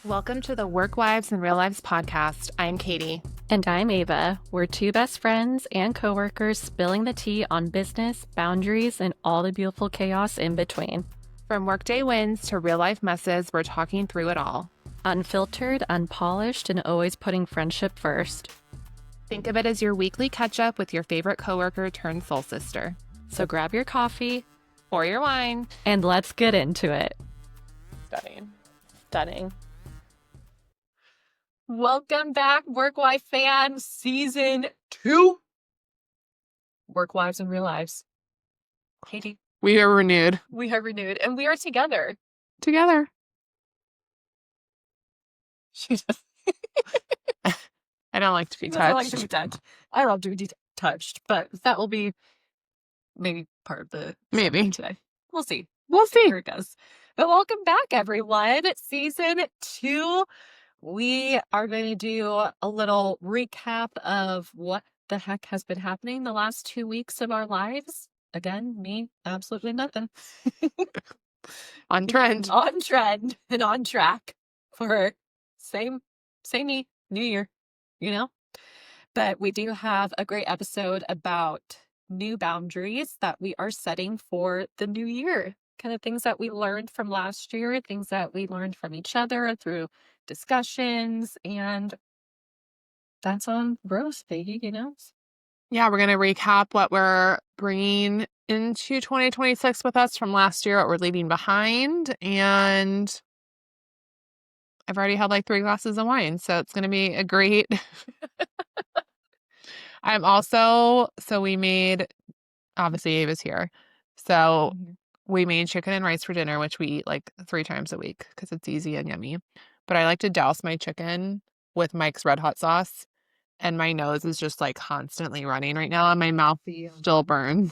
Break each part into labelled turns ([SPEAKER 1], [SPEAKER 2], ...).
[SPEAKER 1] Welcome to the Work Wives and Real Lives podcast. I'm Katie.
[SPEAKER 2] And I'm Ava. We're two best friends and coworkers spilling the tea on business, boundaries, and all the beautiful chaos in between.
[SPEAKER 1] From workday wins to real life messes, we're talking through it all.
[SPEAKER 2] Unfiltered, unpolished, and always putting friendship first.
[SPEAKER 1] Think of it as your weekly catch up with your favorite coworker turned soul sister.
[SPEAKER 2] So grab your coffee
[SPEAKER 1] or your wine
[SPEAKER 2] and let's get into it.
[SPEAKER 1] Stunning. Welcome back, Work Wife fans, season 2. Work Wives and Real Lives. Katie.
[SPEAKER 3] We are renewed.
[SPEAKER 1] We are renewed, and we are together.
[SPEAKER 3] Together.
[SPEAKER 1] She does.
[SPEAKER 3] I don't like to be touched.
[SPEAKER 1] I like to be touched. I love to be touched, but that will be maybe part of the
[SPEAKER 3] maybe
[SPEAKER 1] today. We'll see.
[SPEAKER 3] We'll see
[SPEAKER 1] where it goes. But welcome back, everyone. Season 2. We are going to do a little recap of what the heck has been happening the last 2 weeks of our lives. Again, me, absolutely nothing.
[SPEAKER 3] On trend.
[SPEAKER 1] On trend and on track for same me, new year, you know? But we do have a great episode about new boundaries that we are setting for the new year. Kind of things that we learned from last year, things that we learned from each other through discussions, and that's on growth, baby, you know?
[SPEAKER 3] Yeah, we're going to recap what we're bringing into 2026 with us from last year, what we're leaving behind, and I've already had like 3 glasses of wine, so it's going to be a great... we made, obviously Ava's here, so we made chicken and rice for dinner, which we eat like 3 times a week because it's easy and yummy. But I like to douse my chicken with Mike's Red Hot sauce, and my nose is just like constantly running right now, and my mouth still burns.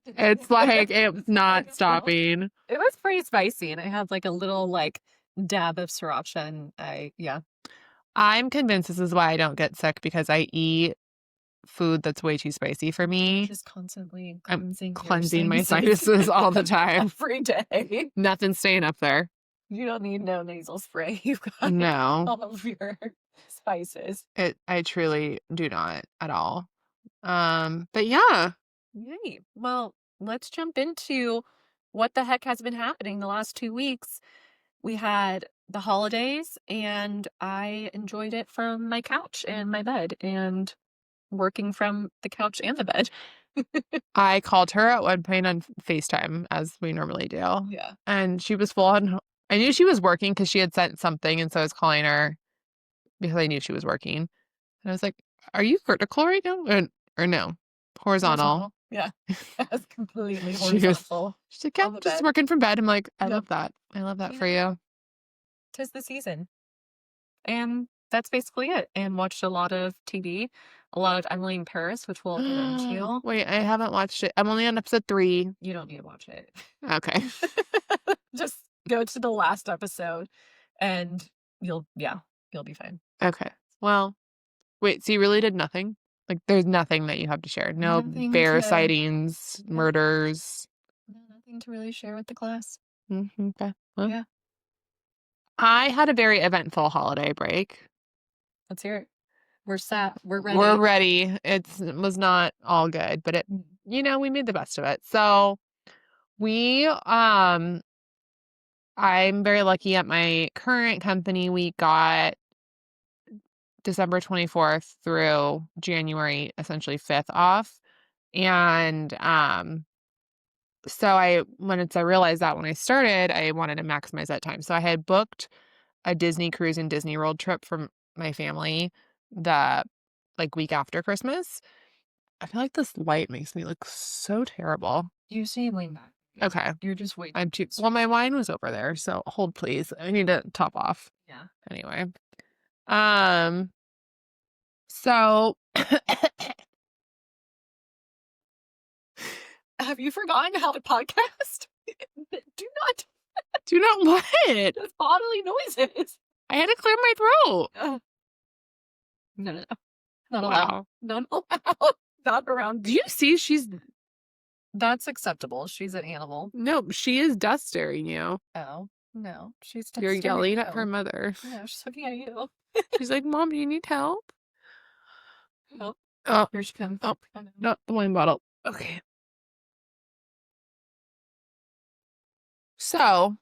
[SPEAKER 3] It's like it's not stopping.
[SPEAKER 1] It was pretty spicy, and I had like a little like dab of sriracha, and
[SPEAKER 3] I'm convinced this is why I don't get sick, because I eat food that's way too spicy for me.
[SPEAKER 1] Just constantly
[SPEAKER 3] cleansing my sinuses all the time.
[SPEAKER 1] Every day.
[SPEAKER 3] Nothing's staying up there.
[SPEAKER 1] You don't need no nasal spray. You've got all of your spices.
[SPEAKER 3] I truly do not at all. But yeah.
[SPEAKER 1] Yay. Well, let's jump into what the heck has been happening the last 2 weeks. We had the holidays, and I enjoyed it from my couch and my bed, and working from the couch and the bed.
[SPEAKER 3] I called her at one point on FaceTime, as we normally do.
[SPEAKER 1] Yeah.
[SPEAKER 3] And she was full on. I knew she was working because she had sent something, and so I was calling her because I knew she was working. And I was like, "Are you vertical right now, or no, horizontal?"
[SPEAKER 1] Yeah, that's completely horizontal.
[SPEAKER 3] She's like, "Yeah, just working from bed." I'm like, "I love that. I love that for you."
[SPEAKER 1] 'Tis the season, and that's basically it. And watched a lot of TV, a lot of Emily in Paris, which we'll get into.
[SPEAKER 3] Wait, I haven't watched it. I'm only on episode 3.
[SPEAKER 1] You don't need to watch it.
[SPEAKER 3] Okay.
[SPEAKER 1] Just go to the last episode, and you'll be fine.
[SPEAKER 3] Okay. Well, wait. So you really did nothing? Like, there's nothing that you have to share. No bear sightings, murders.
[SPEAKER 1] Nothing to really share with the class.
[SPEAKER 3] Okay. Well,
[SPEAKER 1] yeah.
[SPEAKER 3] I had a very eventful holiday break.
[SPEAKER 1] Let's hear it. We're set. We're ready.
[SPEAKER 3] We're ready. It was not all good, but we made the best of it. So I'm very lucky at my current company. We got December 24th through January, essentially 5th off. And once I realized that when I started, I wanted to maximize that time. So I had booked a Disney cruise and Disney World trip for my family the week after Christmas. I feel like this light makes me look so terrible.
[SPEAKER 1] You seem lean back.
[SPEAKER 3] Okay.
[SPEAKER 1] You're just waiting.
[SPEAKER 3] I'm too. Well, my wine was over there, so hold please. I need to top off.
[SPEAKER 1] Yeah.
[SPEAKER 3] Anyway. So
[SPEAKER 1] have you forgotten how to podcast?
[SPEAKER 3] Do not what?
[SPEAKER 1] Those bodily noises.
[SPEAKER 3] I had to clear my throat.
[SPEAKER 1] No. Not allowed. Not allowed. Not around.
[SPEAKER 3] Do you see
[SPEAKER 1] That's acceptable. She's an animal.
[SPEAKER 3] No, she is dust staring you.
[SPEAKER 1] Oh. No, she's
[SPEAKER 3] You're
[SPEAKER 1] staring
[SPEAKER 3] yelling
[SPEAKER 1] at
[SPEAKER 3] at her
[SPEAKER 1] you.
[SPEAKER 3] mother.
[SPEAKER 1] No, she's looking at you.
[SPEAKER 3] She's like, Mom, do you need help?
[SPEAKER 1] Oh,
[SPEAKER 3] Oh,
[SPEAKER 1] here she comes.
[SPEAKER 3] oh, not the wine bottle. Okay. So,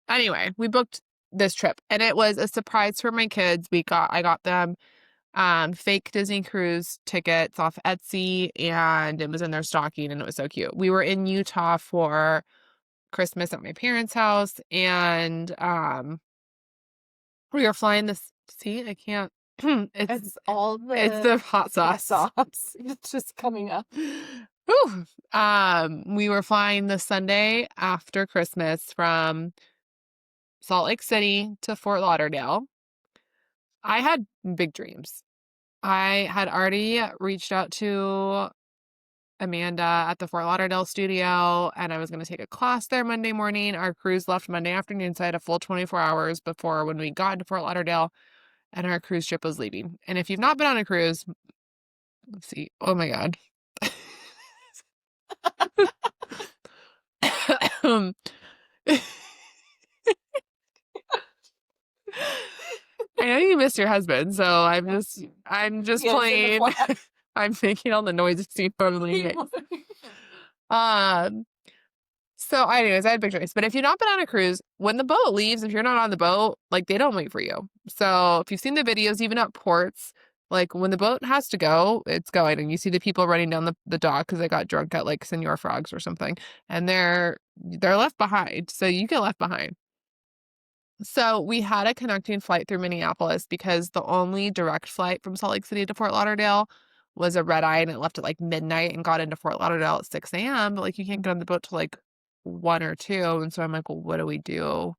[SPEAKER 3] anyway, we booked this trip and it was a surprise for my kids. I got them fake Disney cruise tickets off Etsy and it was in their stocking and it was so cute. We were in Utah for Christmas at my parents' house and we were flying this. See, I can't.
[SPEAKER 1] It's all
[SPEAKER 3] It's the hot sauce.
[SPEAKER 1] It's just coming up.
[SPEAKER 3] Whew. We were flying the Sunday after Christmas from Salt Lake City to Fort Lauderdale. I had big dreams. I had already reached out to Amanda at the Fort Lauderdale studio, and I was going to take a class there Monday morning. Our cruise left Monday afternoon, so I had a full 24 hours before when we got to Fort Lauderdale, and our cruise ship was leaving. And if you've not been on a cruise, let's see. Oh my God. I know you miss your husband, so I'm just
[SPEAKER 1] Yes, in the
[SPEAKER 3] playing.
[SPEAKER 1] flat.
[SPEAKER 3] I'm making all the noises you normally make. So anyways, I had big dreams. But if you've not been on a cruise, when the boat leaves, if you're not on the boat, like they don't wait for you. So if you've seen the videos, even at ports, like when the boat has to go, it's going. And you see the people running down the dock because they got drunk at like Senor Frogs or something. And they're left behind. So you get left behind. So we had a connecting flight through Minneapolis because the only direct flight from Salt Lake City to Fort Lauderdale was a red eye and it left at like midnight and got into Fort Lauderdale at 6 a.m. But like you can't get on the boat till like 1 or 2. And so I'm like, well, what do we do?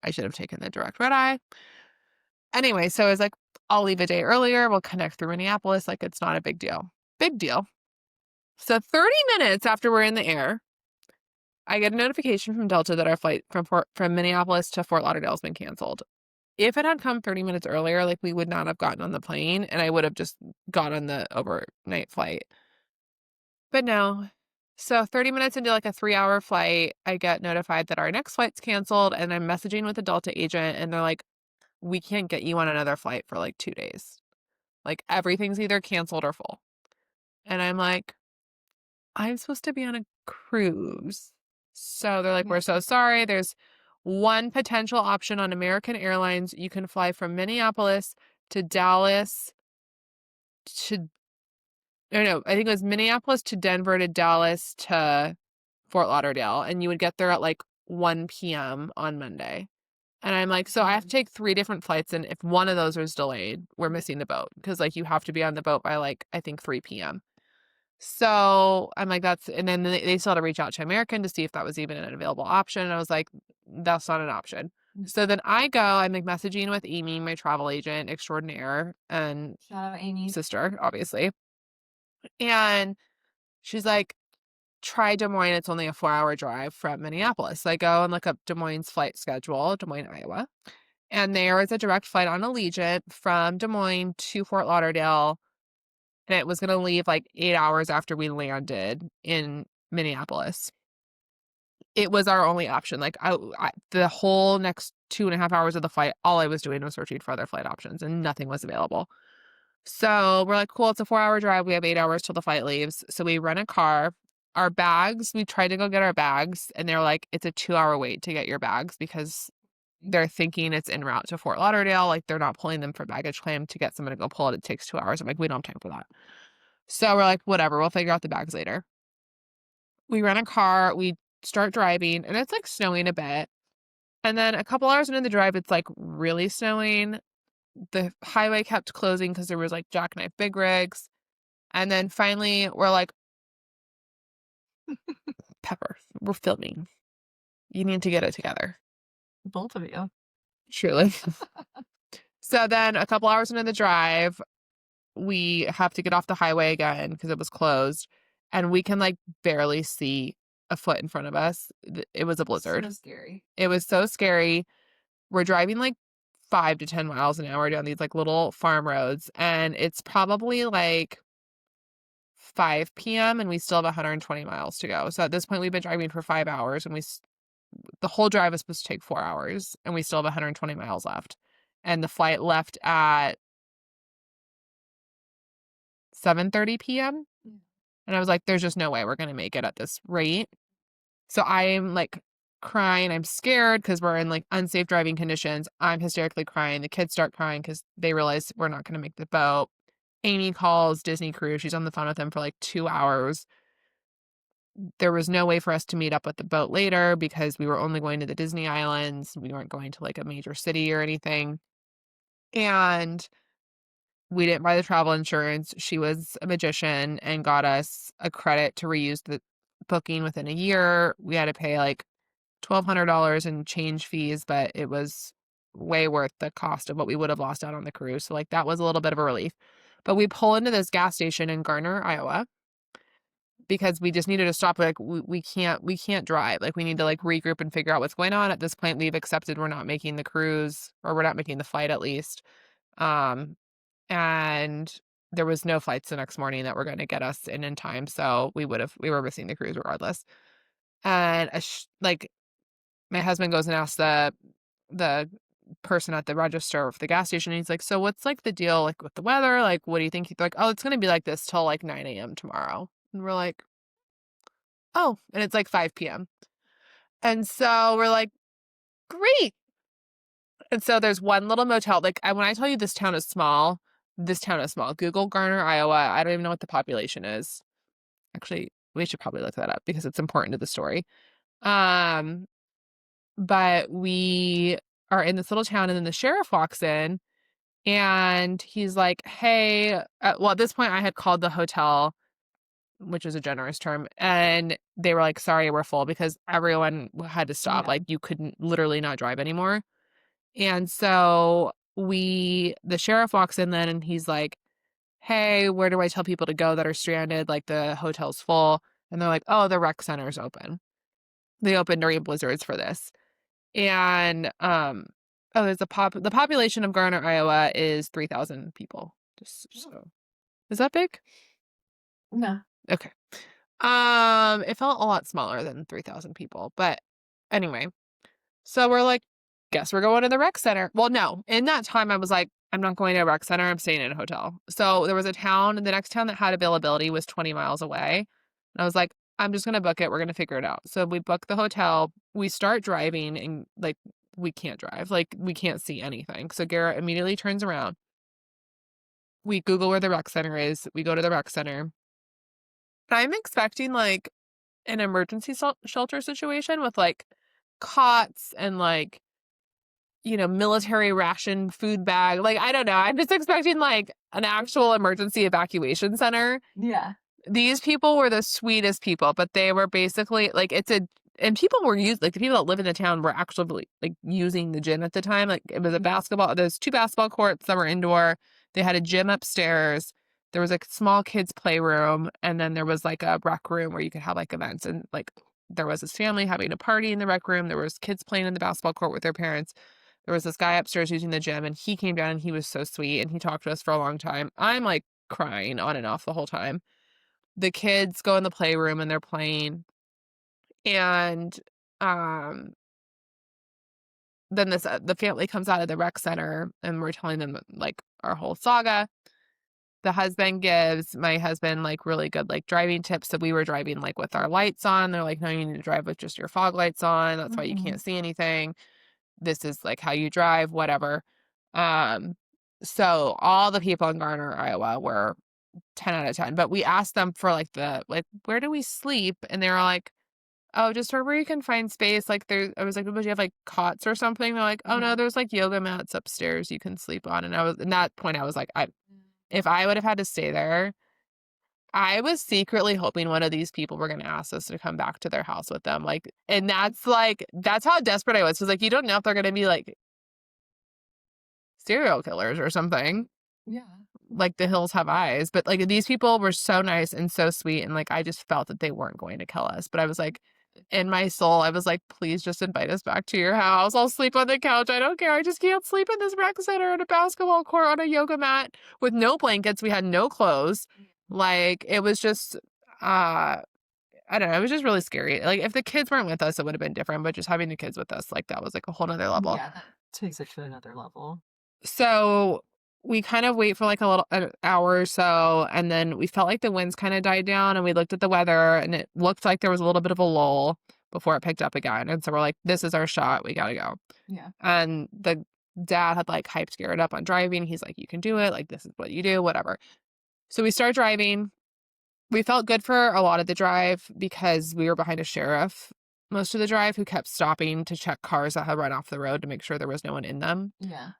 [SPEAKER 3] I should have taken the direct red eye. Anyway, so I was like, I'll leave a day earlier. We'll connect through Minneapolis. Like it's not a big deal. Big deal. So 30 minutes after we're in the air, I get a notification from Delta that our flight from Minneapolis to Fort Lauderdale has been canceled. If it had come 30 minutes earlier, like we would not have gotten on the plane and I would have just got on the overnight flight. But no. So 30 minutes into like a 3-hour flight, I get notified that our next flight's canceled and I'm messaging with the Delta agent and they're like, we can't get you on another flight for like 2 days. Like everything's either canceled or full. And I'm like, I'm supposed to be on a cruise. So they're like, we're so sorry. There's one potential option on American Airlines. You can fly from Minneapolis to Dallas to, no, I think it was Minneapolis to Denver to Dallas to Fort Lauderdale. And you would get there at like 1 p.m. on Monday. And I'm like, so I have to take 3 different flights. And if one of those is delayed, we're missing the boat. Because like you have to be on the boat by like, I think 3 p.m. So I'm like, and then they still had to reach out to American to see if that was even an available option. And I was like, that's not an option. So then I'm like messaging with Amy, my travel agent extraordinaire and
[SPEAKER 1] Shout out Amy's
[SPEAKER 3] sister, obviously. And she's like, try Des Moines. It's only a 4-hour drive from Minneapolis. So I go and look up Des Moines' flight schedule, Des Moines, Iowa. And there is a direct flight on Allegiant from Des Moines to Fort Lauderdale. And it was going to leave like 8 hours after we landed in Minneapolis. It was our only option. Like the whole next 2.5 hours of the flight, all I was doing was searching for other flight options and nothing was available. So we're like, cool, it's a 4-hour drive. We have 8 hours till the flight leaves. So we rent a car. Our bags, we tried to go get our bags and they're like, it's a 2-hour wait to get your bags because they're thinking it's en route to Fort Lauderdale. Like they're not pulling them for baggage claim to get someone to go pull it. It takes 2 hours. I'm like, we don't have time for that. So we're like, whatever, we'll figure out the bags later. We rent a car, we start driving, and it's like snowing a bit. And then a couple hours into the drive, it's like really snowing. The highway kept closing because there was like jackknife big rigs. And then finally, we're like, Pepper, we're filming. You need to get it together.
[SPEAKER 1] both of you.
[SPEAKER 3] Truly. So then a couple hours into the drive, we have to get off the highway again because it was closed. And we can like barely see a foot in front of us. It was a blizzard.
[SPEAKER 1] So scary.
[SPEAKER 3] It was so scary. We're driving like 5 to 10 miles an hour down these like little farm roads. And it's probably like 5 p.m. and we still have 120 miles to go. So at this point, we've been driving for 5 hours and the whole drive was supposed to take 4 hours, and we still have 120 miles left. And the flight left at 7:30 p.m. And I was like, there's just no way we're going to make it at this rate. So I'm like crying. I'm scared because we're in like unsafe driving conditions. I'm hysterically crying. The kids start crying because they realize we're not going to make the boat. Amy calls Disney Cruise. She's on the phone with them for like 2 hours. There was no way for us to meet up with the boat later because we were only going to the Disney Islands. We weren't going to like a major city or anything. And we didn't buy the travel insurance. She was a magician and got us a credit to reuse the booking within a year. We had to pay like $1,200 in change fees, but it was way worth the cost of what we would have lost out on the cruise. So like that was a little bit of a relief. But we pull into this gas station in Garner, Iowa, because we just needed to stop. Like we can't drive. Like we need to like regroup and figure out what's going on. At this point, we've accepted we're not making the cruise, or we're not making the flight at least. And there was no flights the next morning that were going to get us in time. So we were missing the cruise regardless. And like my husband goes and asks the person at the register of the gas station. And he's like, so what's like the deal like with the weather? Like, what do you think? He's like, oh, it's going to be like this till like 9 a.m. tomorrow. And we're like, oh, and it's like 5 p.m. And so we're like, great. And so there's one little motel. Like when I tell you this town is small, Google Garner, Iowa. I don't even know what the population is. Actually, we should probably look that up because it's important to the story. But we are in this little town, and then the sheriff walks in, and he's like, hey, well, at this point I had called the hotel, which is a generous term, and they were like, sorry, we're full, because everyone had to stop.
[SPEAKER 1] Yeah.
[SPEAKER 3] Like you couldn't literally not drive anymore. And so the sheriff walks in then, and he's like, hey, where do I tell people to go that are stranded? Like the hotel's full. And they're like, oh, the rec center's open. They open during blizzards for this. And there's the population of Garner, Iowa is 3,000 people. Just so. Is that big?
[SPEAKER 1] No.
[SPEAKER 3] Okay. It felt a lot smaller than 3,000 people, but anyway. So we're like, guess we're going to the rec center. Well, no. In that time, I was like, I'm not going to a rec center. I'm staying in a hotel. So there was a town, the next town that had availability was 20 miles away. And I was like, I'm just going to book it. We're going to figure it out. So we book the hotel. We start driving, and like, we can't drive. Like, we can't see anything. So Garrett immediately turns around. We Google where the rec center is. We go to the rec center. I'm expecting like an emergency shelter situation with like cots and like, military ration food bag. Like, I don't know. I'm just expecting like an actual emergency evacuation center.
[SPEAKER 1] Yeah.
[SPEAKER 3] These people were the sweetest people, but they were basically like, and people were like the people that live in the town were actually like using the gym at the time. Like it was there's 2 basketball courts that were indoor. They had a gym upstairs. There was a small kids playroom, and then there was like a rec room where you could have like events, and like there was this family having a party in the rec room. There was kids playing in the basketball court with their parents. There was this guy upstairs using the gym, and he came down, and he was so sweet, and he talked to us for a long time. I'm like crying on and off the whole time. The kids go in the playroom and they're playing, and then the family comes out of the rec center, and we're telling them like our whole saga. My husband like really good like driving tips. So we were driving like with our lights on. They're like, no, you need to drive with just your fog lights on. That's why you can't see anything. This is like how you drive, whatever. So all the people in Garner, Iowa were 10 out of 10. But we asked them for like where do we sleep? And they were like, oh, just wherever you can find space. Like I was like, would you have like cots or something? They're like, oh no, there's like yoga mats upstairs you can sleep on. And at that point I was like, if I would have had to stay there, I was secretly hoping one of these people were going to ask us to come back to their house with them. Like, and that's how desperate I was. Cause like, you don't know if they're going to be like serial killers or something.
[SPEAKER 1] Yeah.
[SPEAKER 3] Like the hills have eyes, but like these people were so nice and so sweet. And like, I just felt that they weren't going to kill us, but I was like, in my soul, I was like, please just invite us back to your house. I'll sleep on the couch. I don't care. I just can't sleep in this rec center in a basketball court on a yoga mat with no blankets. We had no clothes. Like, it was just, I don't know. It was just really scary. Like, if the kids weren't with us, it would have been different. But just having the kids with us, like, that was like a whole nother level.
[SPEAKER 1] Yeah, that takes it to another level.
[SPEAKER 3] So we kind of wait for like an hour or so, and then we felt like the winds kind of died down, and we looked at the weather, and it looked like there was a little bit of a lull before it picked up again. And so we're like, this is our shot. We gotta go.
[SPEAKER 1] Yeah.
[SPEAKER 3] And the dad had like hyped Garrett up on driving. He's like, you can do it. Like, this is what you do, whatever. So we start driving. We felt good for a lot of the drive because we were behind a sheriff most of the drive who kept stopping to check cars that had run off the road to make sure there was no one in them.
[SPEAKER 1] Yeah.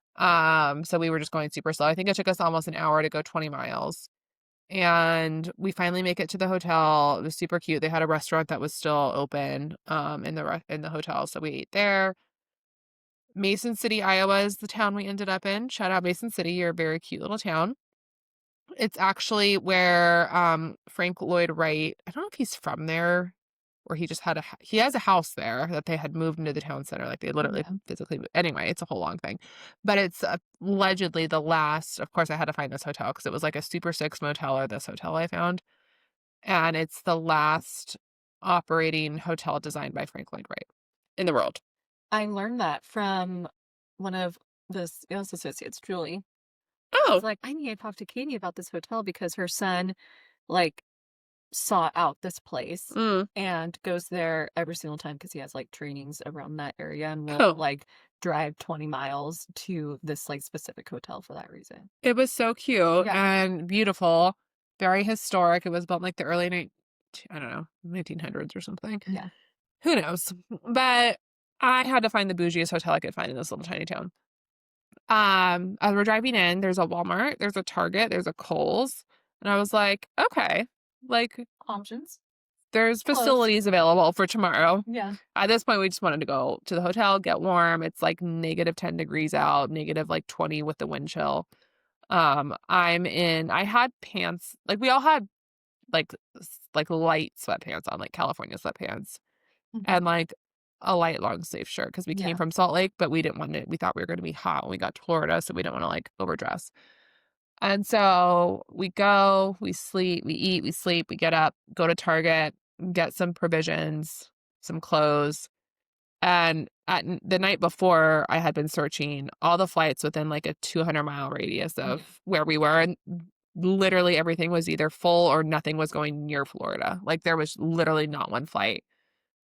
[SPEAKER 3] So we were just going super slow. I think it took us almost an hour to go 20 miles. And we finally make it to the hotel. It was super cute. They had a restaurant that was still open in the hotel, so we ate there. Mason City, Iowa is the town we ended up in. Shout out Mason City. You're a very cute little town. It's actually where Frank Lloyd Wright, I don't know if he's from there or he just had he has a house there that they had moved into the town center. Like, they literally physically moved. Anyway, it's a whole long thing. But it's allegedly the last, of course I had to find this hotel because it was like a Super 6 motel, or this hotel I found. And it's the last operating hotel designed by Frank Lloyd Wright in the world.
[SPEAKER 1] I learned that from one of the sales associates, Julie.
[SPEAKER 3] Oh.
[SPEAKER 1] It's like, I need to talk to Katie about this hotel because her son, like, sought out this place and goes there every single time because he has like trainings around that area and will like drive 20 miles to this like specific hotel for that reason.
[SPEAKER 3] It was so cute and beautiful, very historic. It was built in like the early I don't know, 1900s or something.
[SPEAKER 1] Yeah.
[SPEAKER 3] Who knows? But I had to find the bougiest hotel I could find in this little tiny town. As we're driving in, there's a Walmart, there's a Target, there's a Kohl's, and I was like, okay, like,
[SPEAKER 1] Options.
[SPEAKER 3] there's facilities available for tomorrow.
[SPEAKER 1] Yeah.
[SPEAKER 3] At this point, we just wanted to go to the hotel, get warm. It's like negative 10 degrees out, negative like 20 with the wind chill. I had pants, like we all had like light sweatpants on, like California sweatpants, and like a light long sleeve shirt because we came from Salt Lake, but we didn't want it. We thought we were going to be hot when we got to Florida, so we didn't want to like overdress. And so we go, we sleep, we eat, we sleep, we get up, go to Target, get some provisions, some clothes. And the night before, I had been searching all the flights within like a 200-mile radius of where we were. And literally everything was either full or nothing was going near Florida. Like, there was literally not one flight.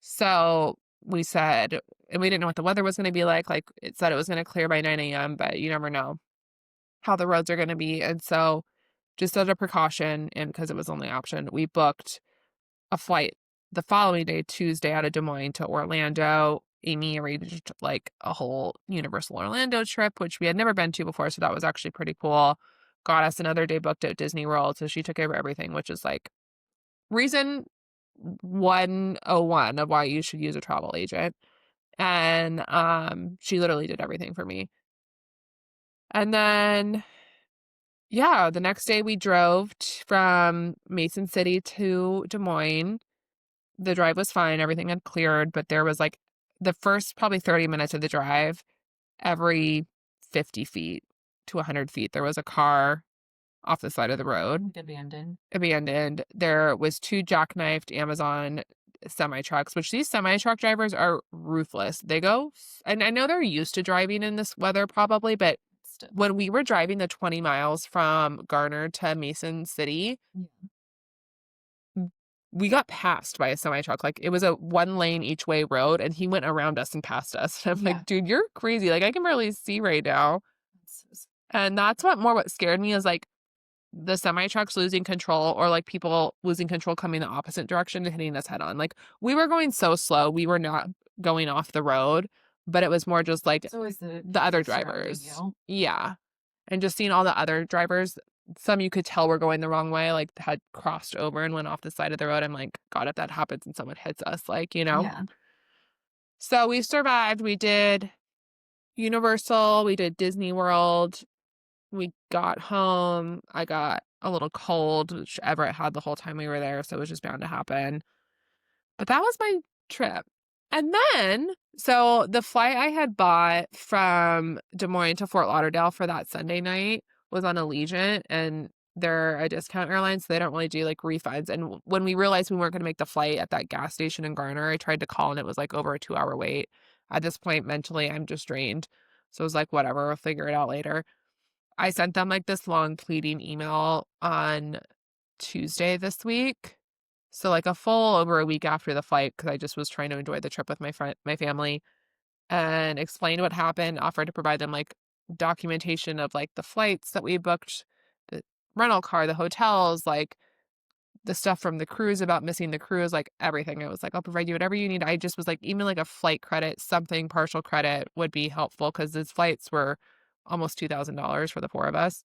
[SPEAKER 3] So we said, and we didn't know what the weather was going to be like. Like, it said it was going to clear by 9 a.m., but you never know how the roads are going to be. And so just as a precaution, and because it was the only option, we booked a flight the following day, Tuesday, out of Des Moines to Orlando. Amy arranged like a whole Universal Orlando trip, which we had never been to before. So that was actually pretty cool. Got us another day booked at Disney World. So she took care of everything, which is like reason 101 of why you should use a travel agent. And she literally did everything for me. And then, yeah, the next day we drove from Mason City to Des Moines. The drive was fine. Everything had cleared, but there was like the first probably 30 minutes of the drive, every 50 feet to 100 feet, there was a car off the side of the road. Abandoned. There was 2 jackknifed Amazon semi-trucks, which these semi-truck drivers are ruthless. They go, and I know they're used to driving in this weather probably, but when we were driving the 20 miles from Garner to Mason City, we got passed by a semi-truck. Like, it was a 1-lane each way road, and he went around us and passed us. And I'm like, dude, you're crazy. Like, I can barely see right now. And that's what scared me, is like the semi-trucks losing control, or like people losing control coming the opposite direction and hitting us head on. Like, we were going so slow. We were not going off the road, but it was more just like
[SPEAKER 1] it's always the
[SPEAKER 3] other drivers. Yeah. And just seeing all the other drivers, some you could tell were going the wrong way, like had crossed over and went off the side of the road. I'm like, God, if that happens and someone hits us, like, you know?
[SPEAKER 1] Yeah.
[SPEAKER 3] So we survived. We did Universal. We did Disney World. We got home. I got a little cold, which Everett had the whole time we were there, so it was just bound to happen. But that was my trip. And then, so the flight I had bought from Des Moines to Fort Lauderdale for that Sunday night was on Allegiant, and they're a discount airline, so they don't really do like refunds. And when we realized we weren't going to make the flight at that gas station in Garner, I tried to call and it was like over a 2-hour wait. At this point, mentally, I'm just drained. So I was like, whatever, we'll figure it out later. I sent them like this long pleading email on Tuesday this week. So like a full over a week after the flight, because I just was trying to enjoy the trip with my family, and explained what happened, offered to provide them like documentation of like the flights that we booked, the rental car, the hotels, like the stuff from the cruise about missing the cruise, like everything. I was like, I'll provide you whatever you need. I just was like, even like a flight credit, something partial credit would be helpful because these flights were almost $2,000 for the 4 of us.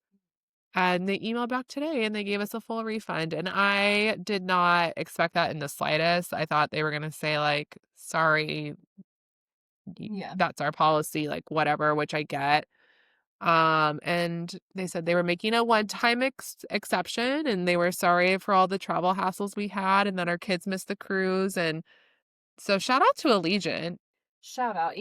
[SPEAKER 3] And they emailed back today and they gave us a full refund. And I did not expect that in the slightest. I thought they were going to say, like, sorry,
[SPEAKER 1] Yeah.
[SPEAKER 3] that's our policy, like, whatever, which I get. And they said they were making a one-time exception and they were sorry for all the travel hassles we had and that our kids missed the cruise. And so shout out to Allegiant.
[SPEAKER 1] Shout out.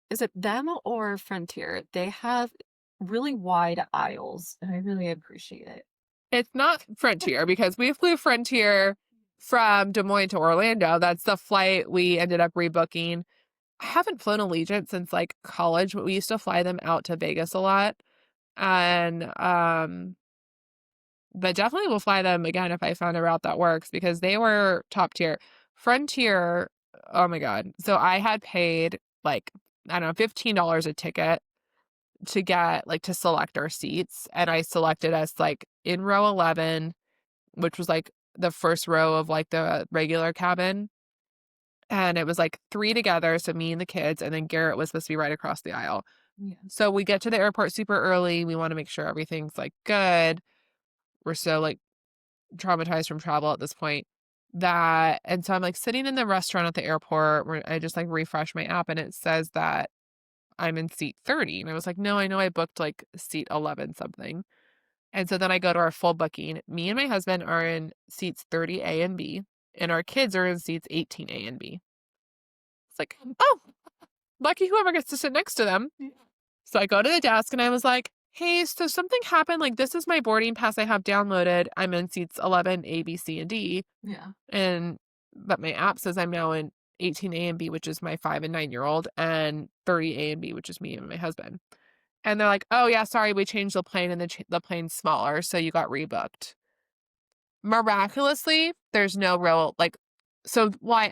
[SPEAKER 1] Is it them or Frontier? They have really wide aisles, and I really appreciate it.
[SPEAKER 3] It's not Frontier because we flew Frontier from Des Moines to Orlando. That's the flight we ended up rebooking. I haven't flown Allegiant since like college, but we used to fly them out to Vegas a lot. And but definitely will fly them again if I found a route that works because they were top tier. Frontier, oh my God. So I had paid like, I don't know, $15 a ticket to get like to select our seats. And I selected us like in row 11, which was like the first row of like the regular cabin. And it was like 3 together. So me and the kids, and then Garrett was supposed to be right across the aisle.
[SPEAKER 1] Yeah.
[SPEAKER 3] So we get to the airport super early. We want to make sure everything's like good. We're so like traumatized from travel at this point and so I'm like sitting in the restaurant at the airport where I just like refresh my app and it says that I'm in seat 30. And I was like, no, I know I booked like seat 11 something. And so then I go to our full booking. Me and my husband are in seats 30A and B, and our kids are in seats 18A and B. It's like, oh, lucky whoever gets to sit next to them.
[SPEAKER 1] Yeah.
[SPEAKER 3] So I go to the desk and I was like, hey, so something happened. Like, this is my boarding pass I have downloaded. I'm in seats 11, A, B, C, and D.
[SPEAKER 1] Yeah.
[SPEAKER 3] But my app says I'm now in 18A and B, which is my 5 and 9-year-old, and 30A and B, which is me and my husband. And they're like, oh, yeah, sorry, we changed the plane and the plane's smaller, so you got rebooked. Miraculously, there's no real, like, so while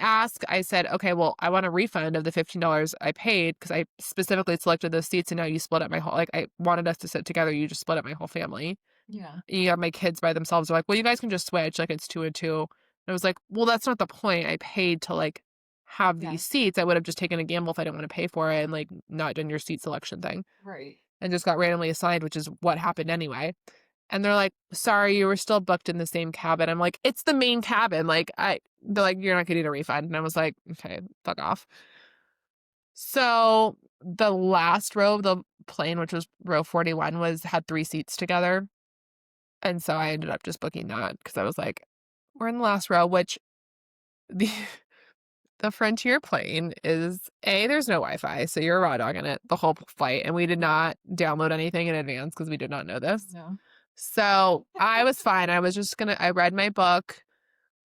[SPEAKER 3] I said, okay, well, I want a refund of the $15 I paid because I specifically selected those seats and now you split up my whole, like, I wanted us to sit together. You just split up my whole family.
[SPEAKER 1] Yeah.
[SPEAKER 3] You have my kids by themselves. They're like, well, you guys can just switch. Like, it's 2 and 2. And I was like, well, that's not the point. I paid to, like, have
[SPEAKER 1] Yeah.
[SPEAKER 3] these seats. I would have just taken a gamble if I didn't want to pay for it and, like, not done your seat selection thing.
[SPEAKER 1] Right.
[SPEAKER 3] And just got randomly assigned, which is what happened anyway. And they're like, sorry, you were still booked in the same cabin. I'm like, it's the main cabin. Like, they're like, you're not going to get a refund. And I was like, okay, fuck off. So the last row of the plane, which was row 41, had 3 seats together. And so I ended up just booking that because I was like, we're in the last row, which the the Frontier plane is there's no Wi-Fi. So you're raw dogging it the whole flight. And we did not download anything in advance because we did not know this.
[SPEAKER 1] No.
[SPEAKER 3] So I was fine. I was just I read my book.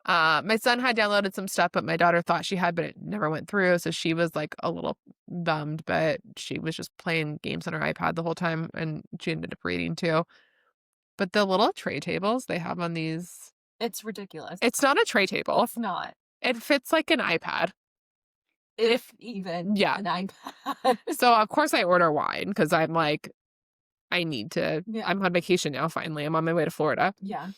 [SPEAKER 3] My son had downloaded some stuff, but my daughter thought she had, but it never went through. So she was like a little bummed, but she was just playing games on her iPad the whole time and she ended up reading too. But the little tray tables they have on these,
[SPEAKER 1] It's ridiculous.
[SPEAKER 3] it's not a tray table.
[SPEAKER 1] It's not.
[SPEAKER 3] It fits like an iPad.
[SPEAKER 1] If even.
[SPEAKER 3] Yeah.
[SPEAKER 1] An iPad.
[SPEAKER 3] So of course I order wine because I'm like, I need to,
[SPEAKER 1] Yeah.
[SPEAKER 3] I'm on vacation now finally. I'm on my way to Florida.
[SPEAKER 1] Yeah.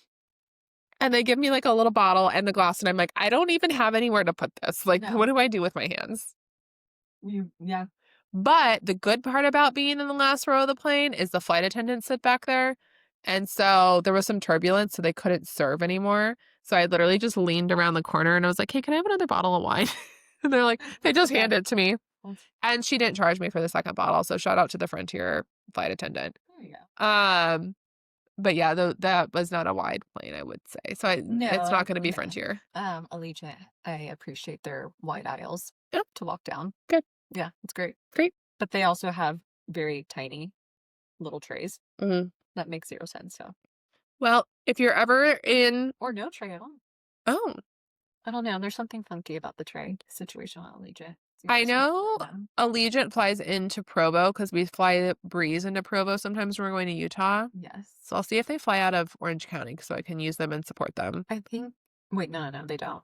[SPEAKER 3] And they give me like a little bottle and the glass and I'm like, I don't even have anywhere to put this. Like,
[SPEAKER 1] No.
[SPEAKER 3] what do I do with my hands?
[SPEAKER 1] Yeah.
[SPEAKER 3] But the good part about being in the last row of the plane is the flight attendants sit back there. And so there was some turbulence, so they couldn't serve anymore. So I literally just leaned around the corner and I was like, hey, can I have another bottle of wine? And they're like, they just
[SPEAKER 1] Okay.
[SPEAKER 3] handed it to me. And she didn't charge me for the second bottle. So shout out to the Frontier flight attendant.
[SPEAKER 1] There you go.
[SPEAKER 3] But yeah, that was not a wide plane, I would say. So it's not going to be
[SPEAKER 1] No.
[SPEAKER 3] Frontier.
[SPEAKER 1] Allegiant, I appreciate their wide aisles
[SPEAKER 3] Yep.
[SPEAKER 1] to walk down.
[SPEAKER 3] Good.
[SPEAKER 1] Yeah, it's great.
[SPEAKER 3] Great.
[SPEAKER 1] But they also have very tiny little trays.
[SPEAKER 3] Mm-hmm.
[SPEAKER 1] That makes 0 sense, so.
[SPEAKER 3] Well, if you're ever in...
[SPEAKER 1] Or no tray at all.
[SPEAKER 3] Oh,
[SPEAKER 1] I don't know, there's something funky about the tray situation on Allegiant.
[SPEAKER 3] I know Allegiant flies into Provo because we fly Breeze into Provo sometimes when we're going to Utah.
[SPEAKER 1] Yes.
[SPEAKER 3] So I'll see if they fly out of Orange County so I can use them and support them.
[SPEAKER 1] I think wait, no, they don't.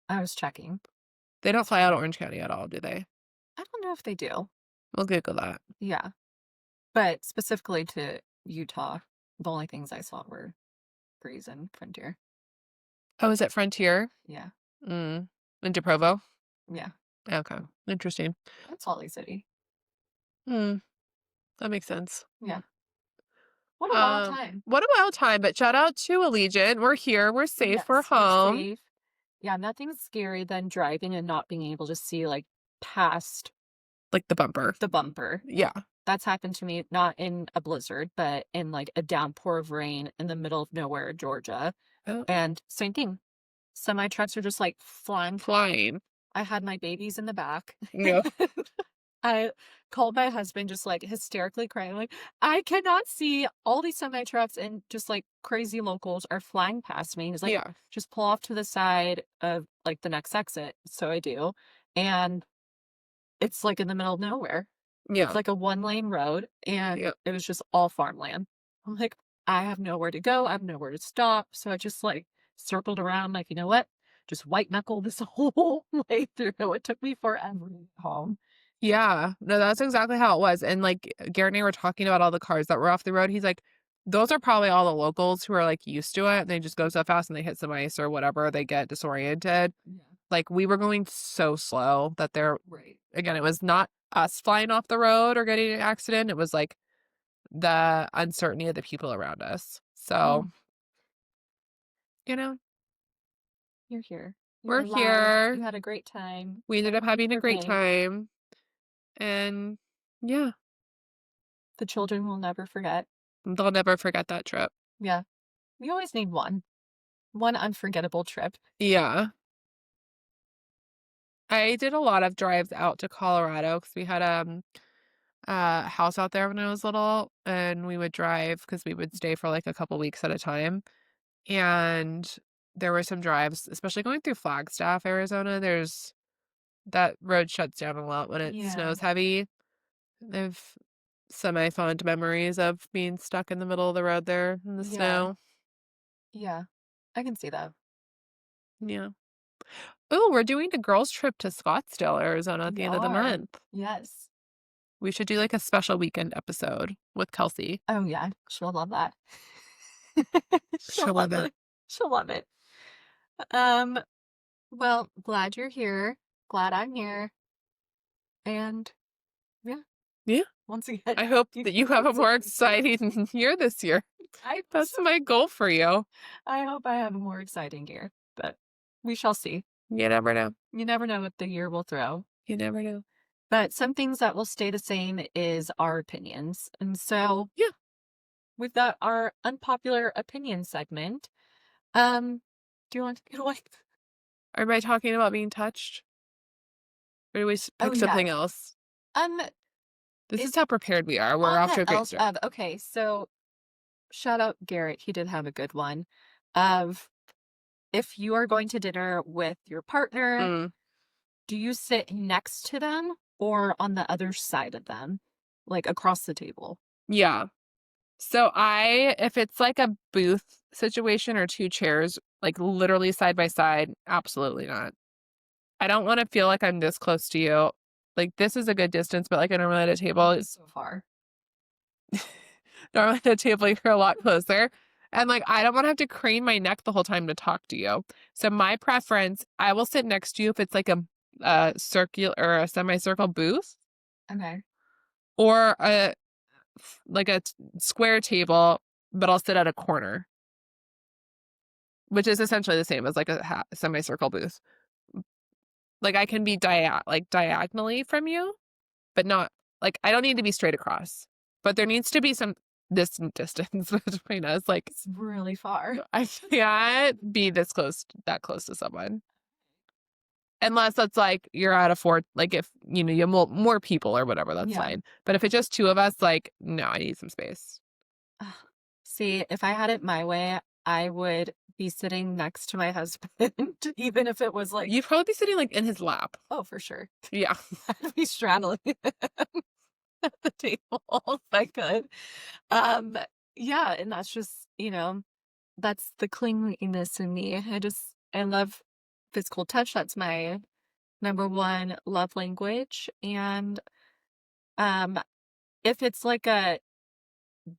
[SPEAKER 1] I was checking.
[SPEAKER 3] They don't fly out of Orange County at all, do they?
[SPEAKER 1] I don't know if they do.
[SPEAKER 3] We'll Google that.
[SPEAKER 1] Yeah. But specifically to Utah, the only things I saw were Breeze and Frontier.
[SPEAKER 3] Oh, is it Frontier?
[SPEAKER 1] Yeah.
[SPEAKER 3] Into Provo?
[SPEAKER 1] Yeah.
[SPEAKER 3] Okay. Interesting.
[SPEAKER 1] That's Salt Lake City.
[SPEAKER 3] That makes sense.
[SPEAKER 1] Yeah. What a wild time.
[SPEAKER 3] What a wild time, but shout out to Allegiant. We're here. We're safe.
[SPEAKER 1] Yes,
[SPEAKER 3] we're home.
[SPEAKER 1] safe. Yeah, nothing's scary than driving and not being able to see like past
[SPEAKER 3] Like the bumper.
[SPEAKER 1] the bumper.
[SPEAKER 3] Yeah.
[SPEAKER 1] That's happened to me, not in a blizzard, but in like a downpour of rain in the middle of nowhere, Georgia.
[SPEAKER 3] Oh.
[SPEAKER 1] And same thing. Semi trucks are just like flying. I had my babies in the back.
[SPEAKER 3] Yeah.
[SPEAKER 1] I called my husband just like hysterically crying, like, I cannot see all these semi trucks and just like crazy locals are flying past me. He's like,
[SPEAKER 3] Yeah.
[SPEAKER 1] just pull off to the side of like the next exit. So I do. And it's like in the middle of nowhere.
[SPEAKER 3] Yeah.
[SPEAKER 1] It's like a 1-lane road and
[SPEAKER 3] Yeah.
[SPEAKER 1] it was just all farmland. I'm like, I have nowhere to go. I have nowhere to stop. So I just like circled around, like, you know what? Just white knuckle this whole way through. It took me forever to get home.
[SPEAKER 3] Yeah. No, that's exactly how it was. And like Garrett and I were talking about all the cars that were off the road. He's like, those are probably all the locals who are like used to it. They just go so fast and they hit some ice or whatever. They get disoriented.
[SPEAKER 1] Yeah.
[SPEAKER 3] Like we were going so slow that
[SPEAKER 1] Right.
[SPEAKER 3] again, it was not us flying off the road or getting in an accident. It was like the uncertainty of the people around us. So, you know,
[SPEAKER 1] You're here.
[SPEAKER 3] we're
[SPEAKER 1] You're loud.
[SPEAKER 3] here.
[SPEAKER 1] You had a great time.
[SPEAKER 3] We ended up
[SPEAKER 1] Thank you
[SPEAKER 3] having a
[SPEAKER 1] for
[SPEAKER 3] great
[SPEAKER 1] being.
[SPEAKER 3] time. And yeah,
[SPEAKER 1] The children will never forget.
[SPEAKER 3] they'll never forget that trip.
[SPEAKER 1] Yeah. We always need one unforgettable trip.
[SPEAKER 3] Yeah. I did a lot of drives out to Colorado because we had a house out there when I was little, and we would drive because we would stay for like a couple weeks at a time. And there were some drives, especially going through Flagstaff, Arizona. There's that road shuts down a lot when it
[SPEAKER 1] Yeah.
[SPEAKER 3] snows heavy. I have semi-fond memories of being stuck in the middle of the road there in the
[SPEAKER 1] Yeah.
[SPEAKER 3] snow.
[SPEAKER 1] Yeah. I can see that.
[SPEAKER 3] Yeah. Oh, we're doing a girls' trip to Scottsdale, Arizona at the
[SPEAKER 1] We
[SPEAKER 3] end of the
[SPEAKER 1] are.
[SPEAKER 3] month.
[SPEAKER 1] Yes.
[SPEAKER 3] We should do like a special weekend episode with Kelsey.
[SPEAKER 1] Oh yeah. She'll love that.
[SPEAKER 3] She'll love it.
[SPEAKER 1] She'll love it. Well, glad you're here. Glad I'm here. And yeah.
[SPEAKER 3] Yeah.
[SPEAKER 1] Once again,
[SPEAKER 3] I hope that you have a more exciting year this year. That's my goal for you.
[SPEAKER 1] I hope I have a more exciting year, but we shall see.
[SPEAKER 3] You never know.
[SPEAKER 1] You never know what the year will throw.
[SPEAKER 3] You never know.
[SPEAKER 1] But some things that will stay the same is our opinions. And so
[SPEAKER 3] Yeah.
[SPEAKER 1] we've got our unpopular opinion segment. Do you want to get away?
[SPEAKER 3] Am I talking about being touched? Or do we pick
[SPEAKER 1] yeah.
[SPEAKER 3] something else? This is how prepared we are. We're
[SPEAKER 1] on
[SPEAKER 3] off to a
[SPEAKER 1] that
[SPEAKER 3] great
[SPEAKER 1] else-
[SPEAKER 3] start.
[SPEAKER 1] okay, so shout out Garrett. He did have a good one. Of if you are going to dinner with your partner, do you sit next to them or on the other side of them? Like across the table?
[SPEAKER 3] Yeah. So if it's like a booth situation or two chairs, like literally side by side, absolutely not. I don't want to feel like I'm this close to you. Like this is a good distance, but like normally at a table,
[SPEAKER 1] It's so far.
[SPEAKER 3] normally at a table you're a lot closer. And like I don't want to have to crane my neck the whole time to talk to you. So my preference, I will sit next to you if it's like a circular or a semicircle booth.
[SPEAKER 1] Okay.
[SPEAKER 3] Or a square table, but I'll sit at a corner, which is essentially the same as like a semicircle booth. Like I can be diagonally from you, but not like I don't need to be straight across. But there needs to be some distance between us. Like
[SPEAKER 1] It's really far.
[SPEAKER 3] I can't be that close to someone. Unless that's like you're at a fort, like if you have more people or whatever, that's
[SPEAKER 1] Yeah.
[SPEAKER 3] fine. But if it's just two of us, like no, I need some space.
[SPEAKER 1] See, if I had it my way, I would be sitting next to my husband, even if it was like,
[SPEAKER 3] You'd probably be sitting like in his lap.
[SPEAKER 1] oh, for sure.
[SPEAKER 3] Yeah.
[SPEAKER 1] I'd be straddling at the table if I could. Um, yeah, and that's just, that's the clinginess in me. I love physical touch. That's my number one love language. And um, if it's like a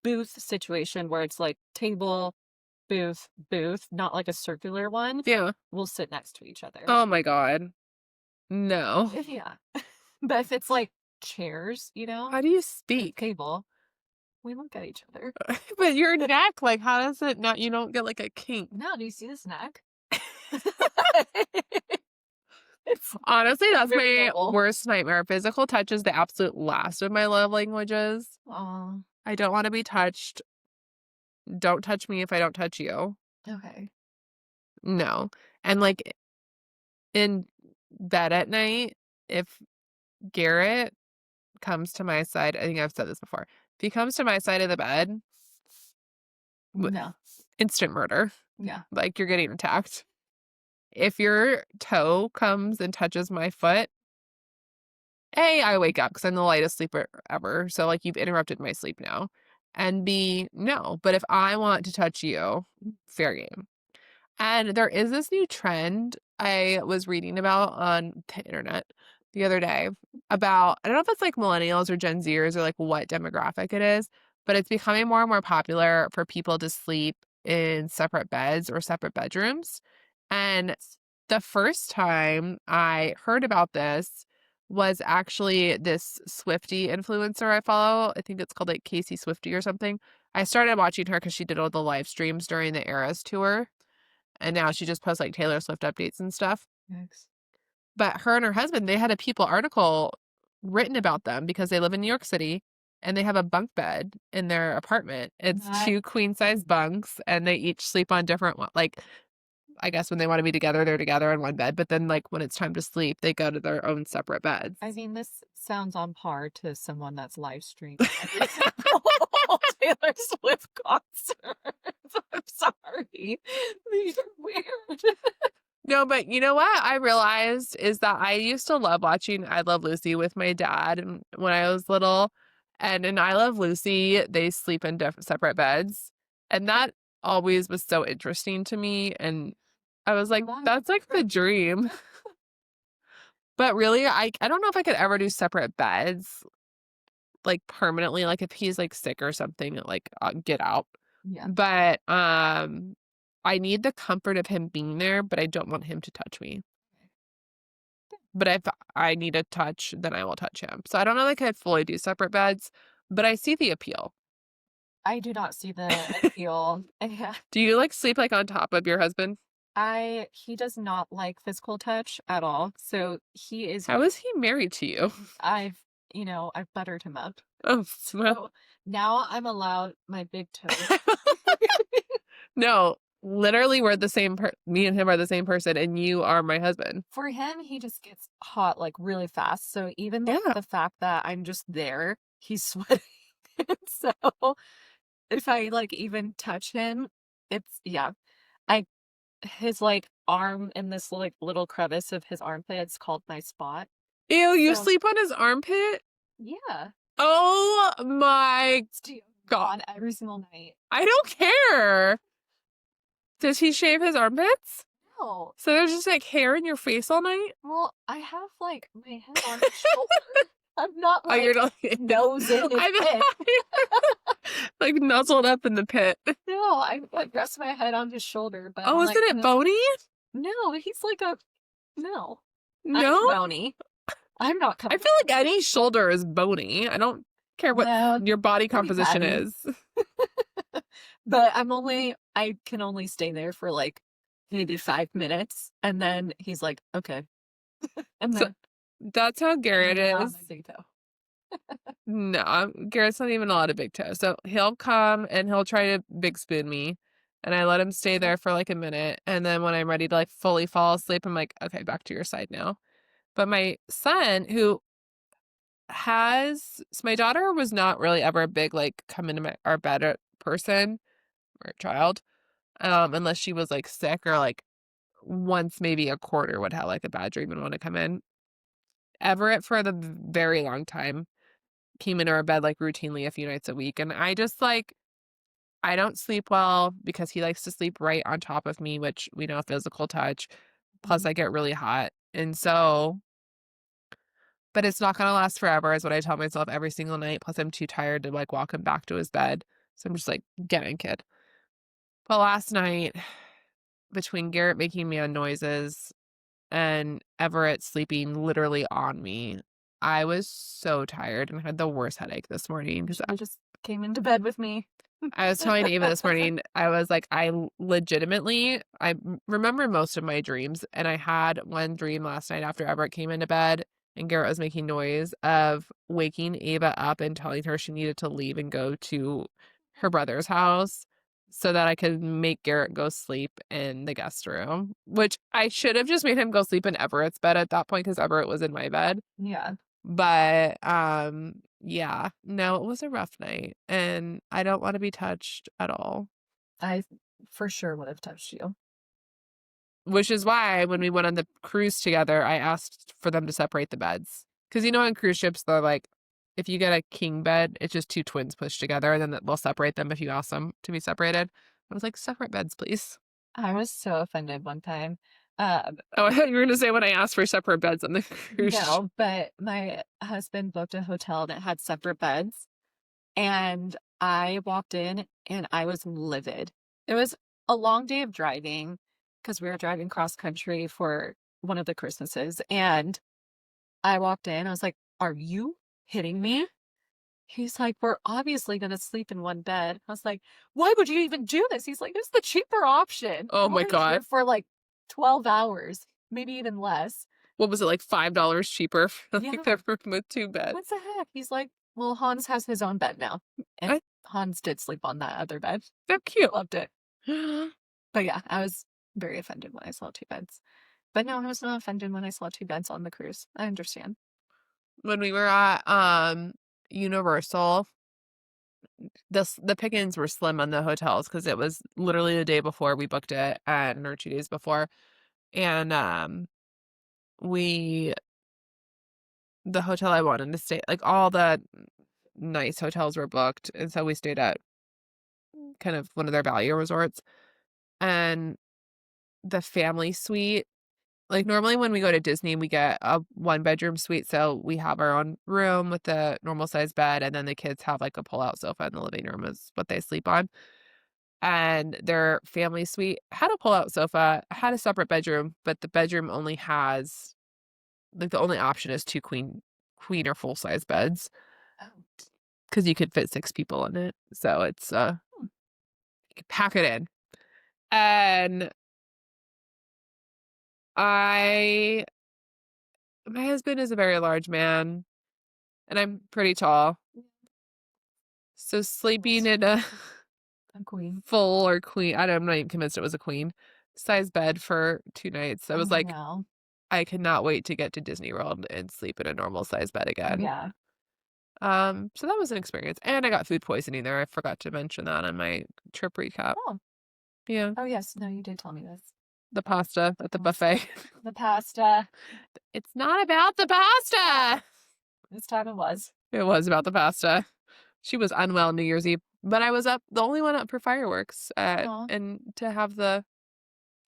[SPEAKER 1] booth situation where it's like table, booth, booth, not like a circular one,
[SPEAKER 3] Yeah.
[SPEAKER 1] we'll sit next to each other.
[SPEAKER 3] Oh my God. No.
[SPEAKER 1] Yeah. But if it's like chairs,
[SPEAKER 3] How do you
[SPEAKER 1] a
[SPEAKER 3] speak?
[SPEAKER 1] table, we look at each other.
[SPEAKER 3] But your neck, like, how does it not, you don't get like a kink?
[SPEAKER 1] No, do you see this neck?
[SPEAKER 3] Honestly, that's
[SPEAKER 1] very
[SPEAKER 3] my
[SPEAKER 1] normal.
[SPEAKER 3] worst nightmare. Physical touch is the absolute last of my love languages.
[SPEAKER 1] Aw,
[SPEAKER 3] I don't want to be touched. Don't touch me if I don't touch you.
[SPEAKER 1] okay.
[SPEAKER 3] No. And like in bed at night, if Garrett comes to my side, I think I've said this before. If he comes to my side of the bed,
[SPEAKER 1] No.
[SPEAKER 3] instant murder.
[SPEAKER 1] Yeah.
[SPEAKER 3] Like you're getting attacked. If your toe comes and touches my foot, A, I wake up because I'm the lightest sleeper ever. So, like, you've interrupted my sleep now. And B, no. But if I want to touch you, fair game. And there is this new trend I was reading about on the internet the other day about, I don't know if it's like millennials or Gen Zers or like what demographic it is, but it's becoming more and more popular for people to sleep in separate beds or separate bedrooms. And the first time I heard about this was actually this Swiftie influencer I follow. I think it's called like Casey Swiftie or something. I started watching her because she did all the live streams during the Eras tour. And now she just posts like Taylor Swift updates and stuff.
[SPEAKER 1] Yikes.
[SPEAKER 3] But her and her husband, they had a People article written about them because they live in New York City and they have a bunk bed in their apartment. It's
[SPEAKER 1] That-
[SPEAKER 3] 2 queen-size bunks and they each sleep on different like I guess when they want to be together, they're together in one bed. But then like when it's time to sleep, they go to their own separate beds.
[SPEAKER 1] I mean, this sounds on par to someone that's live streaming every single Taylor Swift concert. I'm sorry. These are weird.
[SPEAKER 3] No, but you know what I realized is that I used to love watching I Love Lucy with my dad when I was little. And in I Love Lucy, they sleep in separate beds. And that always was so interesting to me. And I was like, that's like the dream. But really, I don't know if I could ever do separate beds, like permanently. Like if he's like sick or something, like get out.
[SPEAKER 1] Yeah.
[SPEAKER 3] But I need the comfort of him being there, but I don't want him to touch me. But if I need a touch, then I will touch him. So I don't know that I could fully do separate beds, but I see the appeal.
[SPEAKER 1] I do not see the appeal. Yeah.
[SPEAKER 3] Do you like sleep like on top of your husband?
[SPEAKER 1] He does not like physical touch at all. So he is,
[SPEAKER 3] How is he married to you?
[SPEAKER 1] I've buttered him up.
[SPEAKER 3] Oh, well.
[SPEAKER 1] So now I'm allowed my big toe.
[SPEAKER 3] No, literally we're the same me and him are the same person and you are my husband.
[SPEAKER 1] For him, he just gets hot like really fast. So even
[SPEAKER 3] Yeah.
[SPEAKER 1] the fact that I'm just there, he's sweating. So if I like even touch him, it's his like arm in this like little crevice of his armpit, it's called my spot.
[SPEAKER 3] Ew, you
[SPEAKER 1] So-
[SPEAKER 3] sleep on his armpit?
[SPEAKER 1] Yeah.
[SPEAKER 3] Oh my
[SPEAKER 1] It's
[SPEAKER 3] God.
[SPEAKER 1] gone every single night.
[SPEAKER 3] I don't care. Does he shave his armpits?
[SPEAKER 1] No.
[SPEAKER 3] So there's just like hair in your face all night?
[SPEAKER 1] Well, I have like my head on his shoulder. I'm not
[SPEAKER 3] Oh,
[SPEAKER 1] like
[SPEAKER 3] you're not
[SPEAKER 1] nose in his pit.
[SPEAKER 3] like nuzzled up in the pit.
[SPEAKER 1] No, I like rest my head on his shoulder, but
[SPEAKER 3] Oh,
[SPEAKER 1] I'm,
[SPEAKER 3] isn't
[SPEAKER 1] like,
[SPEAKER 3] it bony?
[SPEAKER 1] No, he's like a no. I'm
[SPEAKER 3] No?
[SPEAKER 1] bony. I'm not
[SPEAKER 3] I feel like any shoulder is bony. I don't care what
[SPEAKER 1] No,
[SPEAKER 3] your body
[SPEAKER 1] pretty
[SPEAKER 3] composition
[SPEAKER 1] fatty.
[SPEAKER 3] is.
[SPEAKER 1] but I can only stay there for like maybe 5 minutes, and then he's like, okay, and
[SPEAKER 3] So-
[SPEAKER 1] then
[SPEAKER 3] That's how Garrett
[SPEAKER 1] I'm on
[SPEAKER 3] is.
[SPEAKER 1] my big toe.
[SPEAKER 3] No, Garrett's not even allowed a big toe. So he'll come and he'll try to big spoon me. And I let him stay there for like a minute. And then when I'm ready to like fully fall asleep, I'm like, okay, back to your side now. But my son, who so my daughter was not really ever a big like come into our bed person. or child. Unless she was like sick or like once maybe a quarter would have like a bad dream and want to come in. Everett for the very long time came into our bed like routinely a few nights a week. And I just like, I don't sleep well because he likes to sleep right on top of me, which we know physical touch. Plus, I get really hot. And so, but it's not going to last forever, is what I tell myself every single night. Plus, I'm too tired to like walk him back to his bed. So I'm just like, get in, kid. But last night, between Garrett making man noises and Everett sleeping literally on me, I was so tired and had the worst headache this morning because
[SPEAKER 1] You just came into bed with me.
[SPEAKER 3] I was telling Ava this morning, I was like, I remember most of my dreams. And I had one dream last night after Everett came into bed and Garrett was making noise of waking Ava up and telling her she needed to leave and go to her brother's house so that I could make Garrett go sleep in the guest room, which I should have just made him go sleep in Everett's bed at that point because Everett was in my bed.
[SPEAKER 1] Yeah.
[SPEAKER 3] But yeah, no, it was a rough night and I don't want to be touched at all.
[SPEAKER 1] I for sure would have touched you.
[SPEAKER 3] Which is why when we went on the cruise together, I asked for them to separate the beds. Because on cruise ships, they're like, if you get a king bed, it's just two twins pushed together and then they'll separate them if you ask them to be separated. I was like, separate beds, please.
[SPEAKER 1] I was so offended one time.
[SPEAKER 3] Oh, I thought you were going to say when I asked for separate beds on the cruise ship.
[SPEAKER 1] No, but my husband booked a hotel that had separate beds. And I walked in and I was livid. It was a long day of driving because we were driving cross country for one of the Christmases. And I walked in, I was like, "Are you hitting me?" He's like, "We're obviously going to sleep in one bed." I was like, "Why would you even do this?" He's like, "It's the cheaper option.
[SPEAKER 3] Oh my
[SPEAKER 1] We're here
[SPEAKER 3] God.
[SPEAKER 1] for like 12 hours, maybe even less."
[SPEAKER 3] What was it, like $5 cheaper for
[SPEAKER 1] Yeah.
[SPEAKER 3] like that room with two beds?
[SPEAKER 1] What the heck? He's like, "Well, Hans has his own bed now." And
[SPEAKER 3] I-
[SPEAKER 1] Hans did sleep on that other bed.
[SPEAKER 3] They're cute.
[SPEAKER 1] Loved it. But yeah, I was very offended when I saw two beds. But no, I was not offended when I saw two beds on the cruise. I understand.
[SPEAKER 3] When we were at Universal, the pickings were slim on the hotels because it was literally the day before we booked it and or 2 days before. And the hotel I wanted to stay, like all the nice hotels were booked. And so we stayed at kind of one of their value resorts. And the family suite, like normally when we go to Disney, we get a 1-bedroom suite. So we have our own room with the normal size bed. And then the kids have like a pull-out sofa in the living room is what they sleep on. And their family suite had a pull-out sofa, had a separate bedroom, but the bedroom only has, like the only option is two queen or full-size beds
[SPEAKER 1] Oh.
[SPEAKER 3] because you could fit 6 people in it. So it's you could pack it in. And my husband is a very large man and I'm pretty tall. So sleeping in a
[SPEAKER 1] queen.
[SPEAKER 3] full or queen, I'm not even convinced it was a queen size bed for 2 nights. I was like,
[SPEAKER 1] No.
[SPEAKER 3] I cannot wait to get to Disney World and sleep in a normal size bed again.
[SPEAKER 1] Yeah.
[SPEAKER 3] So that was an experience. And I got food poisoning there. I forgot to mention that on my trip recap.
[SPEAKER 1] Oh.
[SPEAKER 3] Yeah.
[SPEAKER 1] Oh, yes. No, you did tell me this.
[SPEAKER 3] The pasta at the buffet.
[SPEAKER 1] The pasta.
[SPEAKER 3] It's not about the pasta.
[SPEAKER 1] This time it was.
[SPEAKER 3] It was about the pasta. She was unwell New Year's Eve, but I was up, the only one up for fireworks,
[SPEAKER 1] Aw.
[SPEAKER 3] and to have the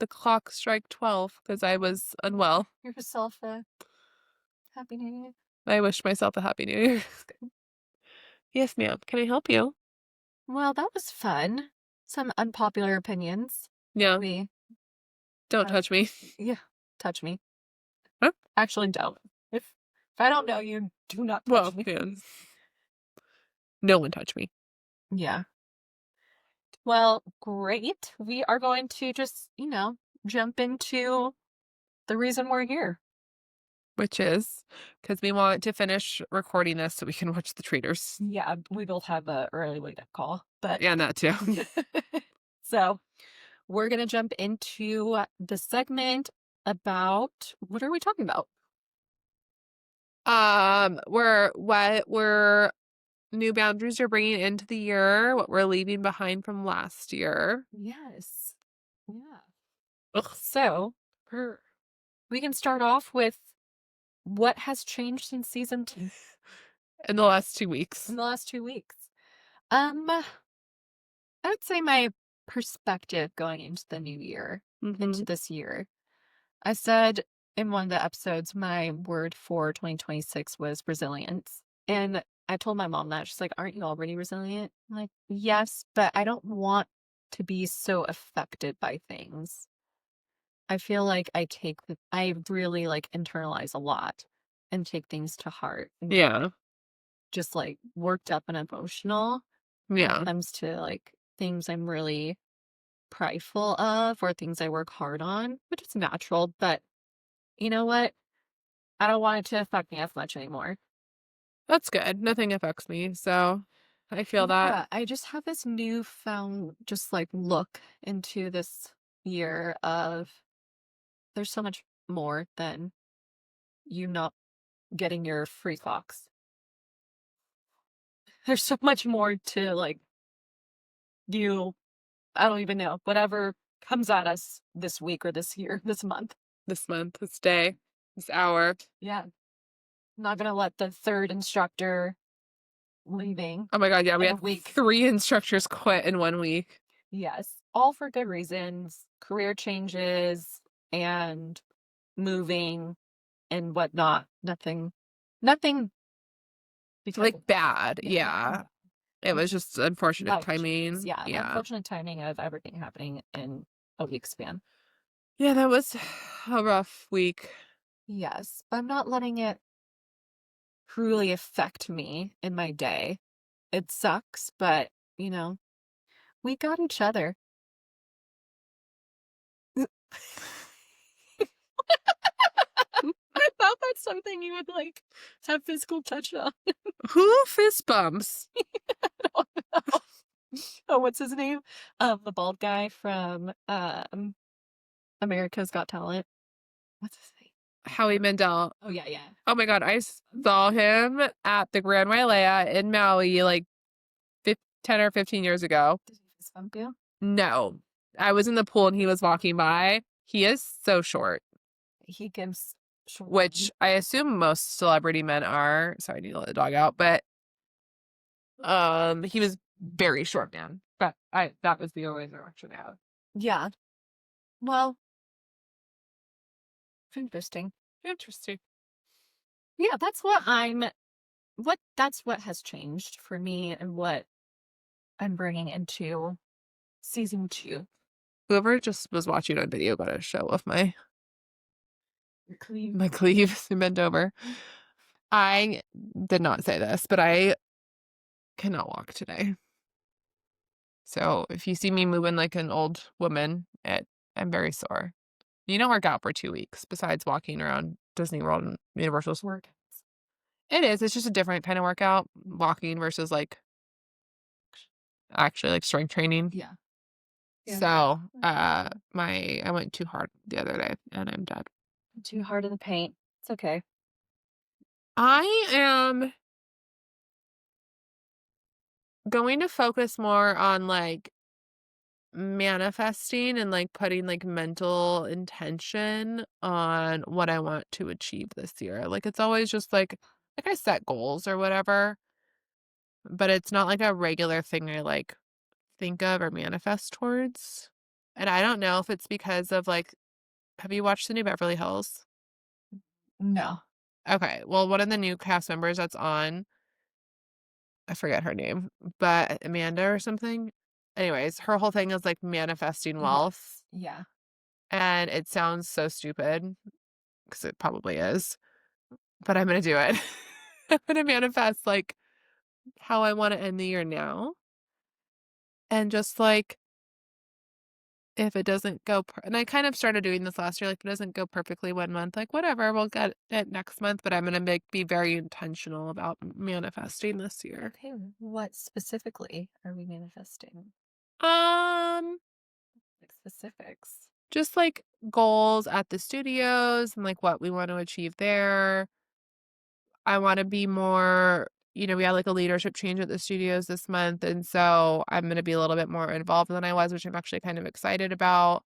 [SPEAKER 3] clock strike 12 because I was unwell.
[SPEAKER 1] Give yourself a happy New Year.
[SPEAKER 3] I wished myself a happy New Year. Yes, ma'am. Can I help you?
[SPEAKER 1] Well, that was fun. Some unpopular opinions.
[SPEAKER 3] Yeah. Don't
[SPEAKER 1] Uh,
[SPEAKER 3] touch me.
[SPEAKER 1] Yeah, touch me.
[SPEAKER 3] Huh?
[SPEAKER 1] Actually, don't. If I don't know you, do not touch
[SPEAKER 3] Well,
[SPEAKER 1] me.
[SPEAKER 3] yeah. No one touch me.
[SPEAKER 1] Yeah. Well, great. We are going to just, jump into the reason we're here.
[SPEAKER 3] Which is because we want to finish recording this so we can watch the Traitors.
[SPEAKER 1] Yeah, we both have a early wake up call, but
[SPEAKER 3] Yeah, and that too.
[SPEAKER 1] so we're gonna jump into the segment about what are we talking about?
[SPEAKER 3] We're new boundaries you're bringing into the year, what we're leaving behind from last year.
[SPEAKER 1] Yes. Yeah.
[SPEAKER 3] Ugh.
[SPEAKER 1] So we can start off with what has changed since season 2
[SPEAKER 3] In the last 2 weeks.
[SPEAKER 1] in the last 2 weeks. I would say my perspective going into the new year, into this year. I said in one of the episodes, my word for 2026 was resilience. And I told my mom that. She's like, aren't you already resilient? I'm like, yes, but I don't want to be so affected by things. I feel like I really like internalize a lot and take things to heart. And
[SPEAKER 3] Yeah.
[SPEAKER 1] just like worked up and emotional when
[SPEAKER 3] Yeah.
[SPEAKER 1] it comes to like things I'm really prideful of or things I work hard on, which is natural, but you know what? I don't want it to affect me as much anymore.
[SPEAKER 3] That's good. Nothing affects me, so I feel that.
[SPEAKER 1] Yeah, I just have this newfound just like look into this year of there's so much more than you not getting your free clocks. There's so much more to like you, I don't even know, whatever comes at us this week or this year, this month.
[SPEAKER 3] This month, this day, this hour.
[SPEAKER 1] Yeah. I'm not gonna let the third instructor leaving
[SPEAKER 3] Oh my God, yeah, we
[SPEAKER 1] in a
[SPEAKER 3] had
[SPEAKER 1] week.
[SPEAKER 3] 3 instructors quit in 1 week.
[SPEAKER 1] Yes. All for good reasons. Career changes and moving and whatnot. Nothing because
[SPEAKER 3] Like,
[SPEAKER 1] of
[SPEAKER 3] bad, yeah. It was just unfortunate
[SPEAKER 1] life changes.
[SPEAKER 3] timing.
[SPEAKER 1] Yeah.
[SPEAKER 3] Yeah.
[SPEAKER 1] Unfortunate timing of everything happening in a week span.
[SPEAKER 3] Yeah, that was a rough week.
[SPEAKER 1] Yes. But I'm not letting it truly affect me in my day. It sucks, but we got each other. I thought that's something you would like have physical touch on.
[SPEAKER 3] Who fist bumps?
[SPEAKER 1] Oh, what's his name? The bald guy from America's Got Talent. What's his name?
[SPEAKER 3] Howie Mandel.
[SPEAKER 1] Oh yeah, yeah.
[SPEAKER 3] Oh my God, I saw him at the Grand Wailea in Maui like 10 or 15 years ago.
[SPEAKER 1] Did he fist bump you?
[SPEAKER 3] No, I was in the pool and he was walking by. He is so short,
[SPEAKER 1] He gives short.
[SPEAKER 3] which I assume most celebrity men are. Sorry, I need to let the dog out, but he was very short, man. But that was the only interaction I had.
[SPEAKER 1] Yeah. Well, interesting.
[SPEAKER 3] Interesting.
[SPEAKER 1] Yeah, that's what has changed for me and what I'm bringing into season 2.
[SPEAKER 3] Whoever just was watching on video got a show of my
[SPEAKER 1] Clean.
[SPEAKER 3] my cleaves and bent over. I did not say this, but I cannot walk today. So if you see me moving like an old woman, I'm very sore. You don't work out for 2 weeks besides walking around Disney World and Universal's work. It is. It's just a different kind of workout, walking versus like actually like strength training.
[SPEAKER 1] Yeah. Yeah.
[SPEAKER 3] So, I went too hard the other day and I'm dead.
[SPEAKER 1] Too hard in the paint. It's okay.
[SPEAKER 3] I am going to focus more on like manifesting and like putting like mental intention on what I want to achieve this year. Like it's always just like I set goals or whatever, but it's not like a regular thing I like think of or manifest towards. And I don't know if it's because of like have you watched the new Beverly Hills?
[SPEAKER 1] No.
[SPEAKER 3] Okay. Well, one of the new cast members that's on, I forget her name, but Amanda or something. Anyways, her whole thing is like manifesting wealth.
[SPEAKER 1] Yeah.
[SPEAKER 3] And it sounds so stupid because it probably is, but I'm going to do it. I'm going to manifest like how I want to end the year now. And just like if it doesn't go, and I kind of started doing this last year, like if it doesn't go perfectly 1 month, like whatever, we'll get it next month. But I'm going to be very intentional about manifesting this year.
[SPEAKER 1] Okay, what specifically are we manifesting? Like specifics.
[SPEAKER 3] Just like goals at the studios and like what we want to achieve there. I want to be more, we had like a leadership change at the studios this month. And so I'm going to be a little bit more involved than I was, which I'm actually kind of excited about,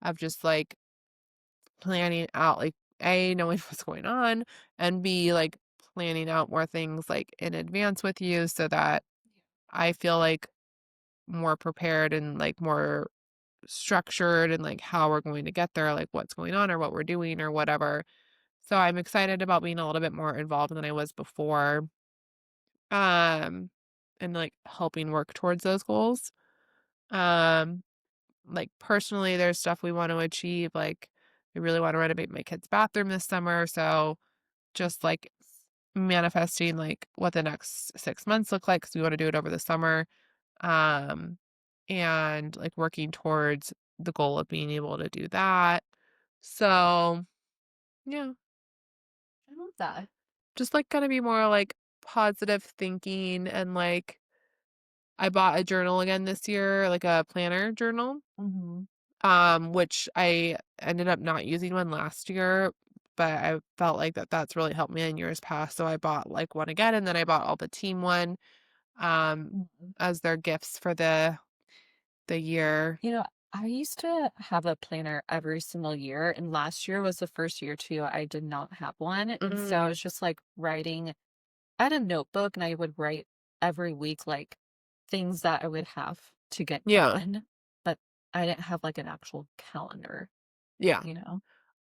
[SPEAKER 3] of just like planning out, like, A, knowing what's going on, and B, like planning out more things like in advance with you so that I feel like more prepared and like more structured and like how we're going to get there, like what's going on or what we're doing or whatever. So I'm excited about being a little bit more involved than I was before. Um, and like helping work towards those goals. Um, like personally, there's stuff we want to achieve. Like I really want to renovate my kid's bathroom this summer. So just like manifesting like what the next 6 months look like, because we want to do it over the summer. Um, and like working towards the goal of being able to do that. So yeah,
[SPEAKER 1] I love that.
[SPEAKER 3] just like gonna be more like positive thinking, and like I bought a journal again this year, like a planner journal. Which I ended up not using one last year, but I felt like that's really helped me in years past. So I bought like one again, and then I bought all the team one as their gifts for the year.
[SPEAKER 1] I used to have a planner every single year, and last year was the first year too I did not have one. And so I was just like writing. I had a notebook and I would write every week like things that I would have to get
[SPEAKER 3] Yeah.
[SPEAKER 1] done, but I didn't have like an actual calendar,
[SPEAKER 3] Yeah.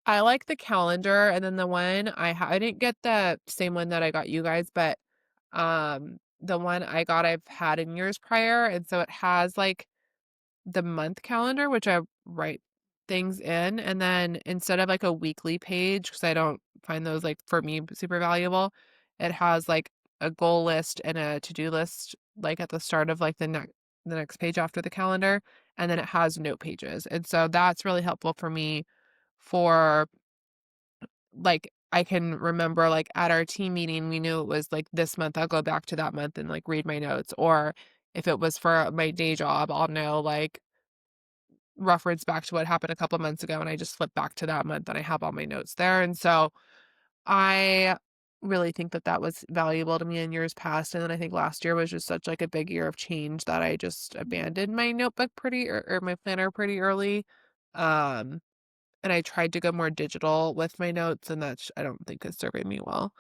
[SPEAKER 3] I like the calendar, and then the one I didn't get the same one that I got you guys, but the one I got I've had in years prior, and so it has like the month calendar, which I write things in, and then instead of like a weekly page, because I don't find those like for me super valuable, it has like a goal list and a to-do list like at the start of like the next page after the calendar, and then it has note pages. And so that's really helpful for me for like I can remember like at our team meeting, we knew it was like this month, I'll go back to that month and like read my notes. Or if it was for my day job, I'll know like reference back to what happened a couple months ago, and I just flip back to that month and I have all my notes there. And so I really think that was valuable to me in years past. And then I think last year was just such like a big year of change that I just abandoned my notebook or my planner pretty early. Um, and I tried to go more digital with my notes, and I don't think is serving me well.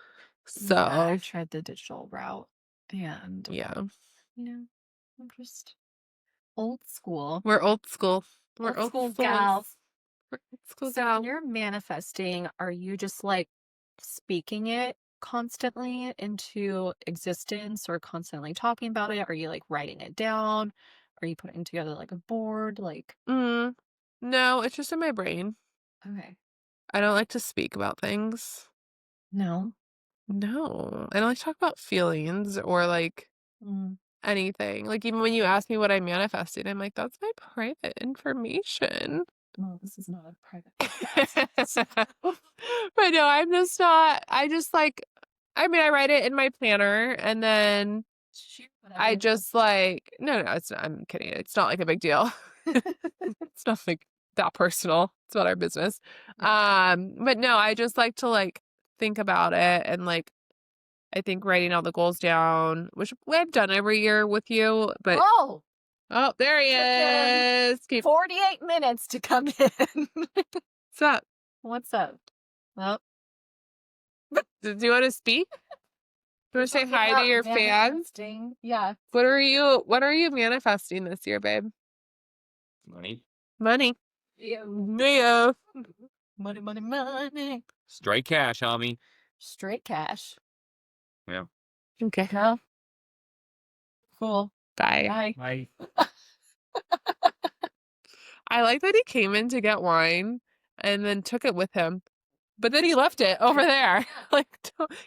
[SPEAKER 3] So
[SPEAKER 1] Yeah, I tried the digital route, and
[SPEAKER 3] yeah,
[SPEAKER 1] I'm just old school.
[SPEAKER 3] we're old school. We're
[SPEAKER 1] Old school
[SPEAKER 3] souls.
[SPEAKER 1] gals.
[SPEAKER 3] We're old school
[SPEAKER 1] So when
[SPEAKER 3] gals.
[SPEAKER 1] you're manifesting, are you just like speaking it constantly into existence or constantly talking about it? Are you like writing it down? Are you putting together like a board? Like,
[SPEAKER 3] No, it's just in my brain.
[SPEAKER 1] okay.
[SPEAKER 3] I don't like to speak about things.
[SPEAKER 1] No.
[SPEAKER 3] No, I don't like to talk about feelings or like anything. Like even when you ask me what I manifested, I'm like, that's my private information.
[SPEAKER 1] Well, this is not a private podcast.
[SPEAKER 3] But no, I'm just not. I just like, I mean, I write it in my planner, and then I just like, no, it's not, I'm kidding. It's not like a big deal. It's not like that personal. It's about our business. But no, I just like to like think about it, and like I think writing all the goals down, which I've done every year with you, but
[SPEAKER 1] Oh,
[SPEAKER 3] there he
[SPEAKER 1] took him
[SPEAKER 3] is.
[SPEAKER 1] 48 minutes to come in.
[SPEAKER 3] What's up?
[SPEAKER 1] What's up? Well,
[SPEAKER 3] Do you want to speak? Do you want to say
[SPEAKER 1] talking
[SPEAKER 3] hi to
[SPEAKER 1] about
[SPEAKER 3] your fans?
[SPEAKER 1] manifesting. Yeah.
[SPEAKER 3] What are you manifesting this year, babe?
[SPEAKER 4] Money.
[SPEAKER 3] Money.
[SPEAKER 1] Yeah. Money, money, money.
[SPEAKER 4] Straight cash, homie.
[SPEAKER 1] Straight cash.
[SPEAKER 4] Yeah.
[SPEAKER 3] Okay.
[SPEAKER 1] No. Cool.
[SPEAKER 3] Bye.
[SPEAKER 1] Bye.
[SPEAKER 4] Bye.
[SPEAKER 3] I like that he came in to get wine and then took it with him. But then he left it over there. Like,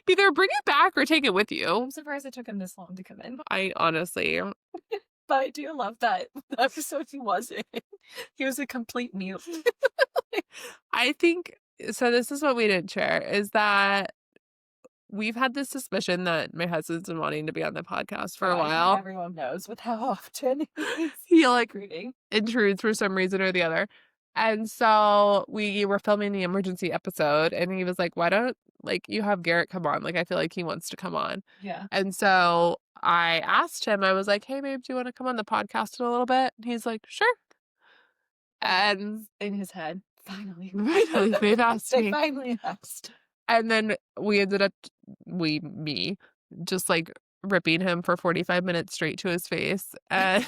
[SPEAKER 3] either bring it back or take it with you.
[SPEAKER 1] I'm surprised it took him this long to come in.
[SPEAKER 3] I honestly.
[SPEAKER 1] But I do love that episode he wasn't. He was a complete mute.
[SPEAKER 3] I think, so this is what we didn't share, is that we've had this suspicion that my husband's been wanting to be on the podcast for a
[SPEAKER 1] I think
[SPEAKER 3] while.
[SPEAKER 1] everyone knows with how often
[SPEAKER 3] He like
[SPEAKER 1] reading.
[SPEAKER 3] intrudes for some reason or the other. And so we were filming the emergency episode, and he was like, why don't, like, you have Garrett come on? Like, I feel like he wants to come on.
[SPEAKER 1] Yeah.
[SPEAKER 3] And so I asked him, I was like, hey, babe, do you want to come on the podcast in a little bit? And he's like, sure. And
[SPEAKER 1] In his head. Finally.
[SPEAKER 3] finally, they've asked
[SPEAKER 1] They
[SPEAKER 3] me.
[SPEAKER 1] finally asked.
[SPEAKER 3] And then we ended up, me, just like ripping him for 45 minutes straight to his face. And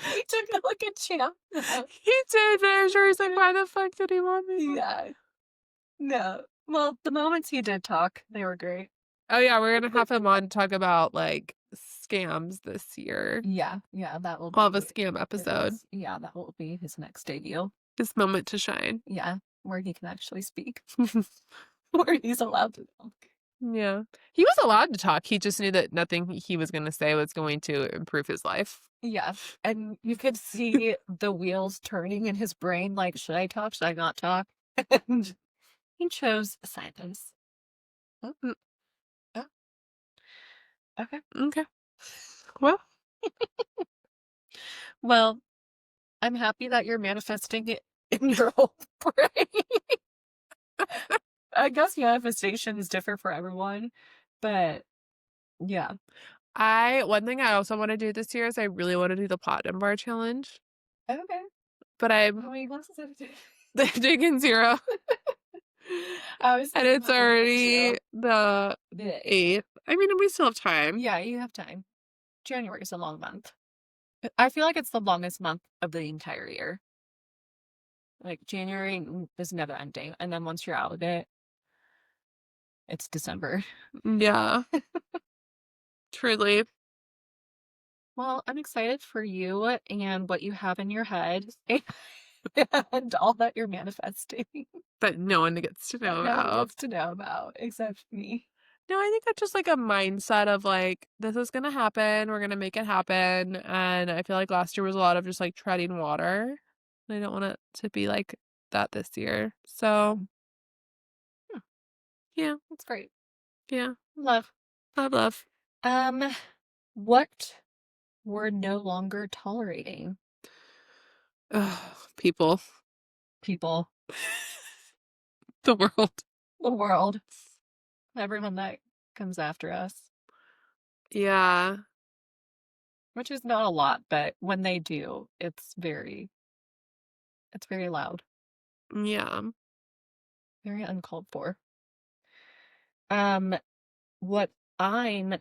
[SPEAKER 1] He took a look at you.
[SPEAKER 3] he did, but I'm sure he's like, why the fuck did he want me?
[SPEAKER 1] Yeah. No. Well, the moments he did talk, they were great.
[SPEAKER 3] Oh, yeah, we're going to have him on to talk about like scams this year.
[SPEAKER 1] Yeah. Yeah. That will
[SPEAKER 3] We'll have a
[SPEAKER 1] be
[SPEAKER 3] scam episode.
[SPEAKER 1] Yeah, that will be his next debut.
[SPEAKER 3] His moment to shine.
[SPEAKER 1] Yeah. Where he can actually speak. Where he's allowed to talk.
[SPEAKER 3] Yeah. He was allowed to talk. He just knew that nothing he was going to say was going to improve his life.
[SPEAKER 1] Yeah. And you could see the wheels turning in his brain like, should I talk? Should I not talk? And he chose silence. Oh.
[SPEAKER 3] Mm.
[SPEAKER 1] Oh. Okay.
[SPEAKER 3] Okay. Well,
[SPEAKER 1] Well, I'm happy that you're manifesting it in your whole brain. I guess manifestation is different for everyone, but yeah.
[SPEAKER 3] one thing I also want to do this year is I really want to do the platinum bar challenge,
[SPEAKER 1] Okay.
[SPEAKER 3] but
[SPEAKER 1] How
[SPEAKER 3] I'm
[SPEAKER 1] many glasses have you taken?
[SPEAKER 3] taking 0.
[SPEAKER 1] I was
[SPEAKER 3] And
[SPEAKER 1] thinking
[SPEAKER 3] it's
[SPEAKER 1] about doing
[SPEAKER 3] already
[SPEAKER 1] it
[SPEAKER 3] the
[SPEAKER 1] too. The
[SPEAKER 3] 8th. I mean, we still have time.
[SPEAKER 1] Yeah, you have time. January is a long month. I feel like it's the longest month of the entire year. Like January is never ending, and then once you're out of it, it's December.
[SPEAKER 3] Yeah. Truly.
[SPEAKER 1] Well, I'm excited for you and what you have in your head and all that you're manifesting
[SPEAKER 3] That no one gets to know
[SPEAKER 1] that no one
[SPEAKER 3] about.
[SPEAKER 1] gets to know about except me.
[SPEAKER 3] No, I think that's just like a mindset of like, this is going to happen. We're going to make it happen. And I feel like last year was a lot of just like treading water. And I don't want it to be like that this year. So, yeah,
[SPEAKER 1] That's great.
[SPEAKER 3] yeah.
[SPEAKER 1] Love.
[SPEAKER 3] Love.
[SPEAKER 1] What we're no longer tolerating?
[SPEAKER 3] Ugh, people.
[SPEAKER 1] People,
[SPEAKER 3] The world.
[SPEAKER 1] the world, everyone that comes after us,
[SPEAKER 3] Yeah.
[SPEAKER 1] which is not a lot, but when they do, it's very loud,
[SPEAKER 3] Yeah.
[SPEAKER 1] very uncalled for. What I'm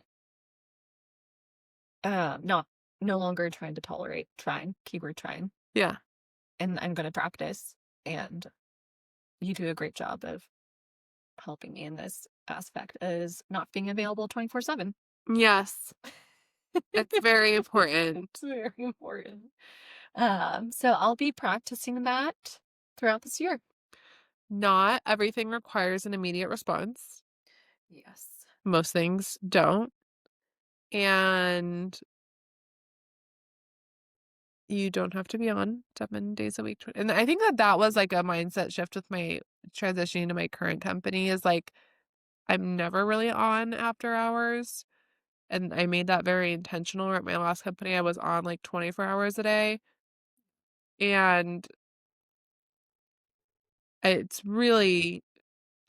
[SPEAKER 1] not no longer trying to tolerate, keyword trying,
[SPEAKER 3] Yeah.
[SPEAKER 1] and I'm going to practice, and you do a great job of helping me in this aspect, is not being available 24/7.
[SPEAKER 3] Yes. It's very important.
[SPEAKER 1] It's very important. So I'll be practicing that throughout this year.
[SPEAKER 3] Not everything requires an immediate response.
[SPEAKER 1] Yes.
[SPEAKER 3] Most things don't. And you don't have to be on 7 days a week. And I think that was like a mindset shift with my transitioning to my current company, is like, I'm never really on after hours. And I made that very intentional. At my last company, I was on like 24 hours a day. And it's really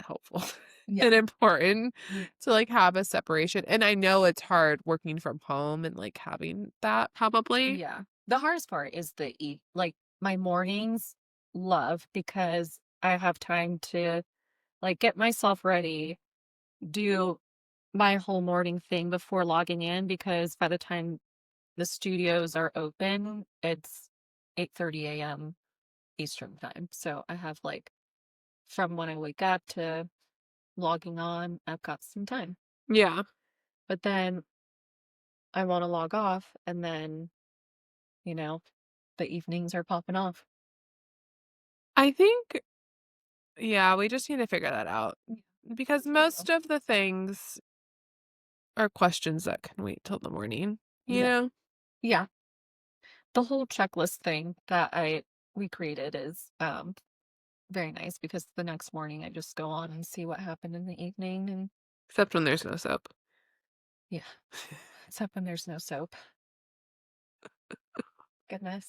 [SPEAKER 3] helpful
[SPEAKER 1] Yeah.
[SPEAKER 3] and important
[SPEAKER 1] Mm.
[SPEAKER 3] to like have a separation. And I know it's hard working from home and like having that probably.
[SPEAKER 1] Yeah. The hardest part is like my mornings love, because I have time to like get myself ready, do my whole morning thing before logging in, because by the time the studios are open, it's 8:30 a.m. Eastern time. So I have like from when I wake up to logging on, I've got some time.
[SPEAKER 3] Yeah.
[SPEAKER 1] But then I want to log off, and then, you know, the evenings are popping off.
[SPEAKER 3] I think, yeah, we just need to figure that out, because
[SPEAKER 1] we
[SPEAKER 3] most
[SPEAKER 1] will.
[SPEAKER 3] of the things are questions that can wait till the morning, you
[SPEAKER 1] Yeah.
[SPEAKER 3] know?
[SPEAKER 1] Yeah. The whole checklist thing that we created is very nice, because the next morning I just go on and see what happened in the evening, and
[SPEAKER 3] Except when there's no soap.
[SPEAKER 1] yeah. Except when there's no soap. Goodness.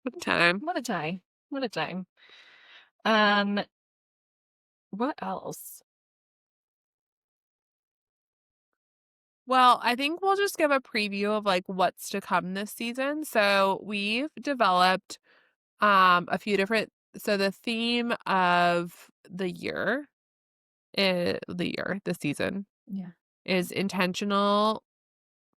[SPEAKER 3] What a time.
[SPEAKER 1] What a time. What a time. What else?
[SPEAKER 3] Well, I think we'll just give a preview of like what's to come this season. So we've developed a few different, so the theme of the season
[SPEAKER 1] Yeah.
[SPEAKER 3] is intentional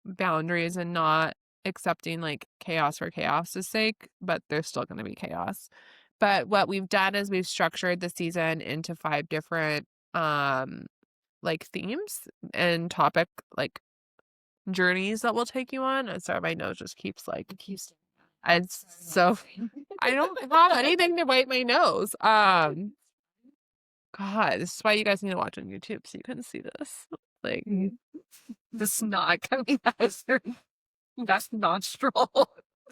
[SPEAKER 3] boundaries and not accepting like chaos for chaos's sake, but there's still going to be chaos. But what we've done is we've structured the season into 5 different like themes and topic like journeys that will take you on. And so my nose just keeps like it's so I don't have anything to wipe my nose. God, this is why you guys need to watch on YouTube so you can see this. Like
[SPEAKER 1] The snot coming out of her left nostril.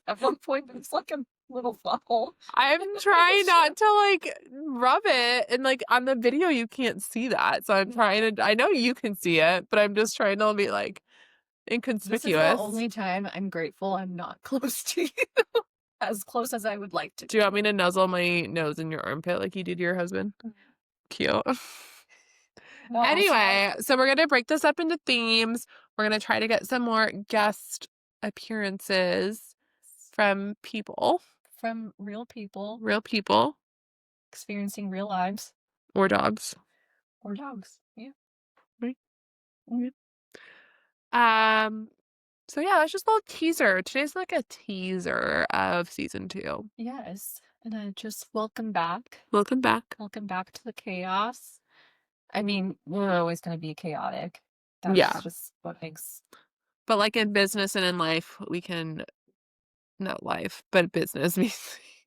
[SPEAKER 1] At one point, it's like a little bubble.
[SPEAKER 3] I'm trying not to like rub it, and like on the video you can't see that. So I'm trying to I know you can see it, but I'm just trying to be like inconspicuous.
[SPEAKER 1] This is the only time I'm grateful I'm not close to you. As close as I would like to.
[SPEAKER 3] Do you want me to nuzzle my nose in your armpit like you did to your husband? Cute.
[SPEAKER 1] No,
[SPEAKER 3] Anyway, so we're going to break this up into themes. We're going to try to get some more guest appearances from people,
[SPEAKER 1] from real people
[SPEAKER 3] real people,
[SPEAKER 1] experiencing real lives
[SPEAKER 3] or dogs.
[SPEAKER 1] or dogs. Yeah.
[SPEAKER 3] Right.
[SPEAKER 1] Mhm.
[SPEAKER 3] So yeah, that's just a little teaser. Today's like a teaser of season 2.
[SPEAKER 1] Yes. And just welcome back.
[SPEAKER 3] Welcome back.
[SPEAKER 1] Welcome back to the chaos. I mean, we're always going to be chaotic. That's
[SPEAKER 3] Yeah.
[SPEAKER 1] just what makes.
[SPEAKER 3] But like in business and in life, we can, not life, but business,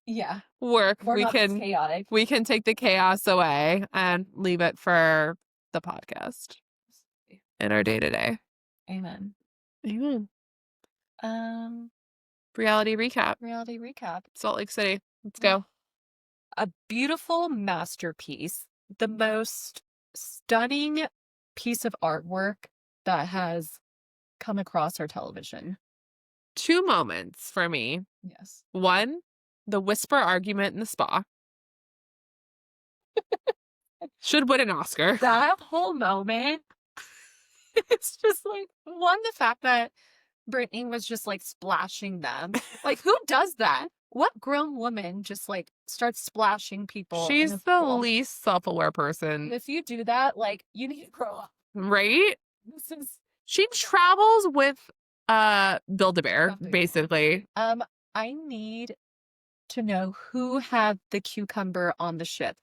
[SPEAKER 1] Yeah.
[SPEAKER 3] work.
[SPEAKER 1] We're not just chaotic.
[SPEAKER 3] We can take the chaos away and leave it for the podcast in our day to day.
[SPEAKER 1] Amen.
[SPEAKER 3] Amen.
[SPEAKER 1] Reality
[SPEAKER 3] recap. Salt Lake City. Let's go.
[SPEAKER 1] A beautiful masterpiece. The most stunning piece of artwork that has come across our television.
[SPEAKER 3] 2 moments for me.
[SPEAKER 1] Yes.
[SPEAKER 3] 1, the whisper argument in the spa. Should win an Oscar.
[SPEAKER 1] That whole moment, it's just like, one, the fact that Brittany was just like splashing them. Like, who does that? What grown woman just like starts splashing people?
[SPEAKER 3] She's
[SPEAKER 1] in a
[SPEAKER 3] the
[SPEAKER 1] pool?
[SPEAKER 3] least self-aware person.
[SPEAKER 1] If you do that, like, you need to grow up.
[SPEAKER 3] Right?
[SPEAKER 1] This is
[SPEAKER 3] She travels with Build-A-Bear, basically.
[SPEAKER 1] I need to know who had the cucumber on the ship.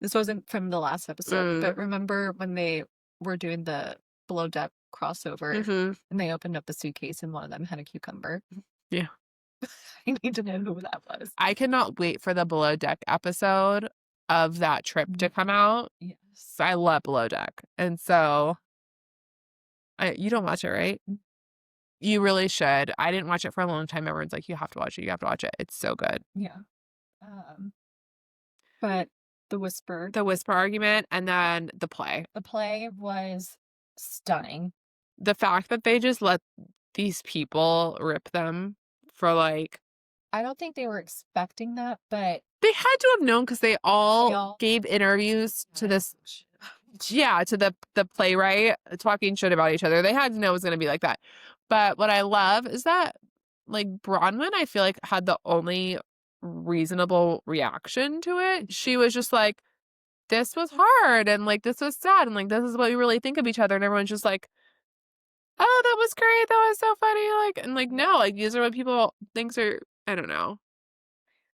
[SPEAKER 1] This wasn't from the last episode, but remember when they were doing the below deck crossover and they opened up the suitcase and one of them had a cucumber?
[SPEAKER 3] Yeah.
[SPEAKER 1] I need to know who that was.
[SPEAKER 3] I cannot wait for the Below Deck episode of that trip to come out.
[SPEAKER 1] Yes.
[SPEAKER 3] I love Below Deck. And so you don't watch it, right? You really should. I didn't watch it for a long time. Everyone's like, you have to watch it. You have to watch it. It's so good.
[SPEAKER 1] Yeah. But the whisper
[SPEAKER 3] argument, and then the play.
[SPEAKER 1] The play was stunning.
[SPEAKER 3] The fact that they just let these people rip them for like,
[SPEAKER 1] I don't think they were expecting that, but
[SPEAKER 3] they had to have known because they all gave interviews to this. Yeah, to the playwright talking shit about each other. They had to know it was going to be like that. But what I love is that like Bronwyn, I feel like had the only reasonable reaction to it. She was just like, this was hard and like this was sad and like this is what we really think of each other, and everyone's just like, oh, that was great, that was so funny, like, and like no, like these are what people think are, I don't know.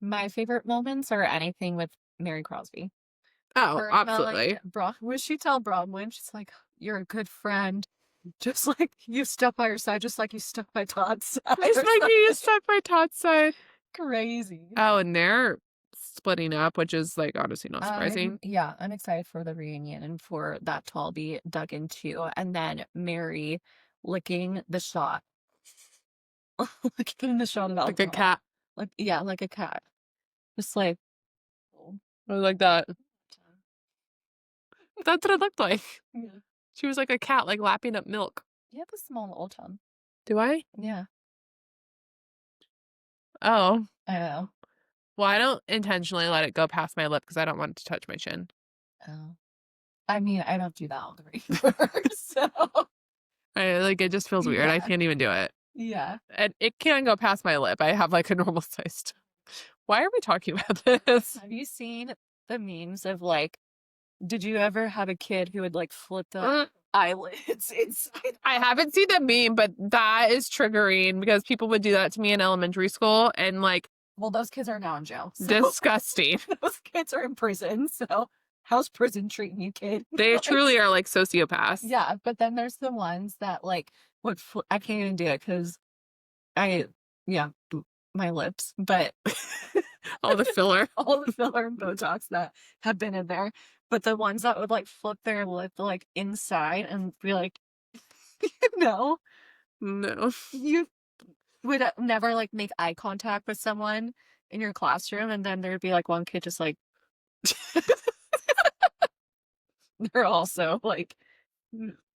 [SPEAKER 1] My favorite moments are anything with Mary Crosby.
[SPEAKER 3] Oh, absolutely.
[SPEAKER 1] When she tell Bronwyn, she's like, you're a good friend. Just like you stuck by her side, just like you stuck by Todd's side.
[SPEAKER 3] Just like you stuck by Todd's side.
[SPEAKER 1] Crazy.
[SPEAKER 3] Oh, and they're splitting up, which is like honestly not surprising.
[SPEAKER 1] I'm excited for the reunion and for that to all be dug into. And then Mary licking the shot. Licking the shot of alcohol.
[SPEAKER 3] Like a cat.
[SPEAKER 1] Like a cat. Just like,
[SPEAKER 3] I like that. That's what it looked like.
[SPEAKER 1] Yeah.
[SPEAKER 3] She was like a cat, like lapping up milk.
[SPEAKER 1] You have a small old tongue.
[SPEAKER 3] Do I?
[SPEAKER 1] Yeah.
[SPEAKER 3] Oh.
[SPEAKER 1] I know.
[SPEAKER 3] Well, I don't intentionally let it go past my lip because I don't want it to touch my chin.
[SPEAKER 1] Oh. I mean, I don't do that on the regular, so
[SPEAKER 3] It just feels weird. I
[SPEAKER 1] yeah.
[SPEAKER 3] can't even do it.
[SPEAKER 1] Yeah.
[SPEAKER 3] And it can't go past my lip. I have like a normal sized. Why are we talking about this?
[SPEAKER 1] Have you seen the memes of like, did you ever have a kid who would like flip the eyelids inside?
[SPEAKER 3] I haven't seen the meme, but that is triggering because people would do that to me in elementary school and like
[SPEAKER 1] Well, those kids are now in jail. So
[SPEAKER 3] disgusting.
[SPEAKER 1] those kids are in prison. So how's prison treating you, kid?
[SPEAKER 3] They
[SPEAKER 1] Like,
[SPEAKER 3] truly are like sociopaths.
[SPEAKER 1] yeah, but then there's the ones that like would I can't even do it because my lips, but
[SPEAKER 3] All the filler.
[SPEAKER 1] all the filler and Botox that have been in there. But the ones that would like flip their lip like inside and be like, no,
[SPEAKER 3] No.
[SPEAKER 1] you would never like make eye contact with someone in your classroom, and then there'd be like one kid just like they're also like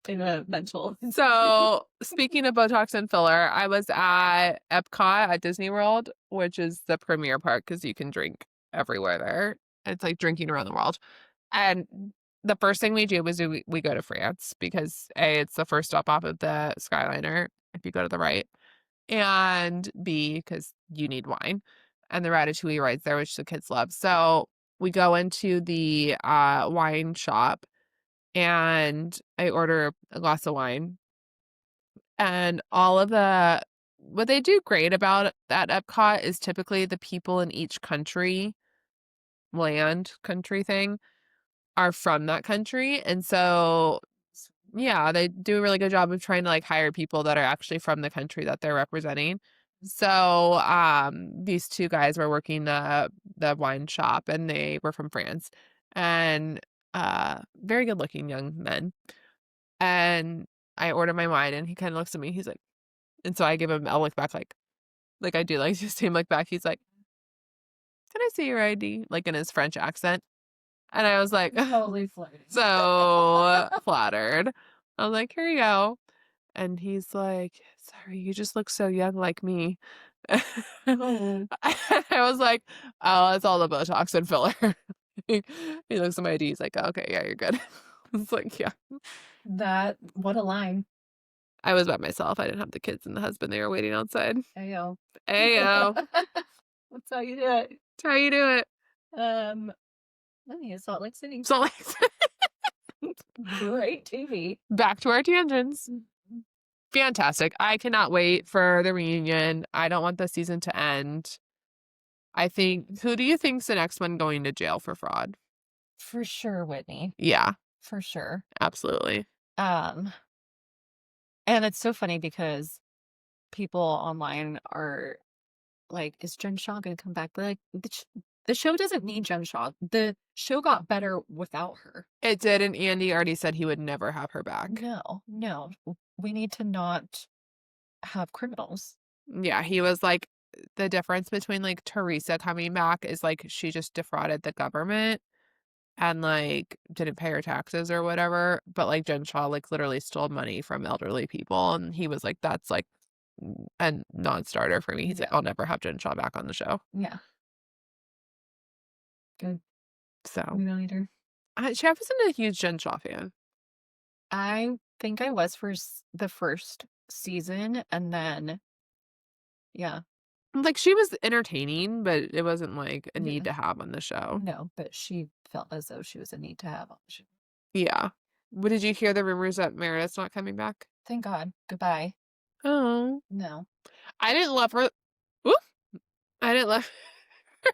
[SPEAKER 1] in a mental.
[SPEAKER 3] So, speaking of Botox and filler, I was at Epcot at Disney World, which is the premier park because you can drink everywhere there. It's like drinking around the world. And the first thing we do was we go to France because A, it's the first stop off of the Skyliner if you go to the right, and B, because you need wine. And the Ratatouille rides there, which the kids love. So we go into the wine shop and I order a glass of wine. And what they do great about at Epcot is typically the people in each country thing are from that country. And so, yeah, they do a really good job of trying to like hire people that are actually from the country that they're representing. So, these two guys were working the wine shop and they were from France and very good looking young men. And I order my wine and he kind of looks at me. He's like, and so I give him a look back like I do, like just same look back. He's like, "Can I see your ID?" Like in his French accent. And I was like,
[SPEAKER 1] Totally flirting.
[SPEAKER 3] so flattered. I was like, "Here you go." And he's like, "Sorry, you just look so young like me."
[SPEAKER 1] Oh.
[SPEAKER 3] I was like, "Oh, it's all the Botox and filler." He looks at my ID. He's like, "Okay, yeah, you're good." It's like, yeah.
[SPEAKER 1] What a line.
[SPEAKER 3] I was by myself. I didn't have the kids and the husband. They were waiting outside.
[SPEAKER 1] Ayo.
[SPEAKER 3] Ayo.
[SPEAKER 1] That's how you do it.
[SPEAKER 3] That's how you do it.
[SPEAKER 1] Salt Lake City.
[SPEAKER 3] So like,
[SPEAKER 1] Great TV.
[SPEAKER 3] back to our tangents. Fantastic. I cannot wait for the reunion. I don't want the season to end. Who do you think's the next one going to jail for fraud?
[SPEAKER 1] For sure, Whitney.
[SPEAKER 3] Yeah,
[SPEAKER 1] For sure.
[SPEAKER 3] absolutely.
[SPEAKER 1] And it's so funny because people online are like, is Jen Shaw going to come back? But like, the show doesn't need Jen Shaw. The show got better without her.
[SPEAKER 3] It did, and Andy already said he would never have her back.
[SPEAKER 1] No. We need to not have criminals.
[SPEAKER 3] Yeah, he was like, the difference between like Teresa coming back is like she just defrauded the government and like didn't pay her taxes or whatever. But like Jen Shaw like literally stole money from elderly people, and he was like, that's like a non-starter for me. He's like, I'll never have Jen Shaw back on the show.
[SPEAKER 1] Yeah. Good.
[SPEAKER 3] So
[SPEAKER 1] We don't need her.
[SPEAKER 3] I wasn't a huge Jen Shaw fan.
[SPEAKER 1] I think I was for the first season, and then, yeah.
[SPEAKER 3] Like she was entertaining, but it wasn't like a
[SPEAKER 1] Yeah.
[SPEAKER 3] need to have on the show.
[SPEAKER 1] No, but she felt as though she was a need to have on the show.
[SPEAKER 3] Yeah. But did you hear the rumors that Meredith's not coming back?
[SPEAKER 1] Thank God. Goodbye.
[SPEAKER 3] Oh.
[SPEAKER 1] No.
[SPEAKER 3] I didn't love her. Ooh. I didn't love her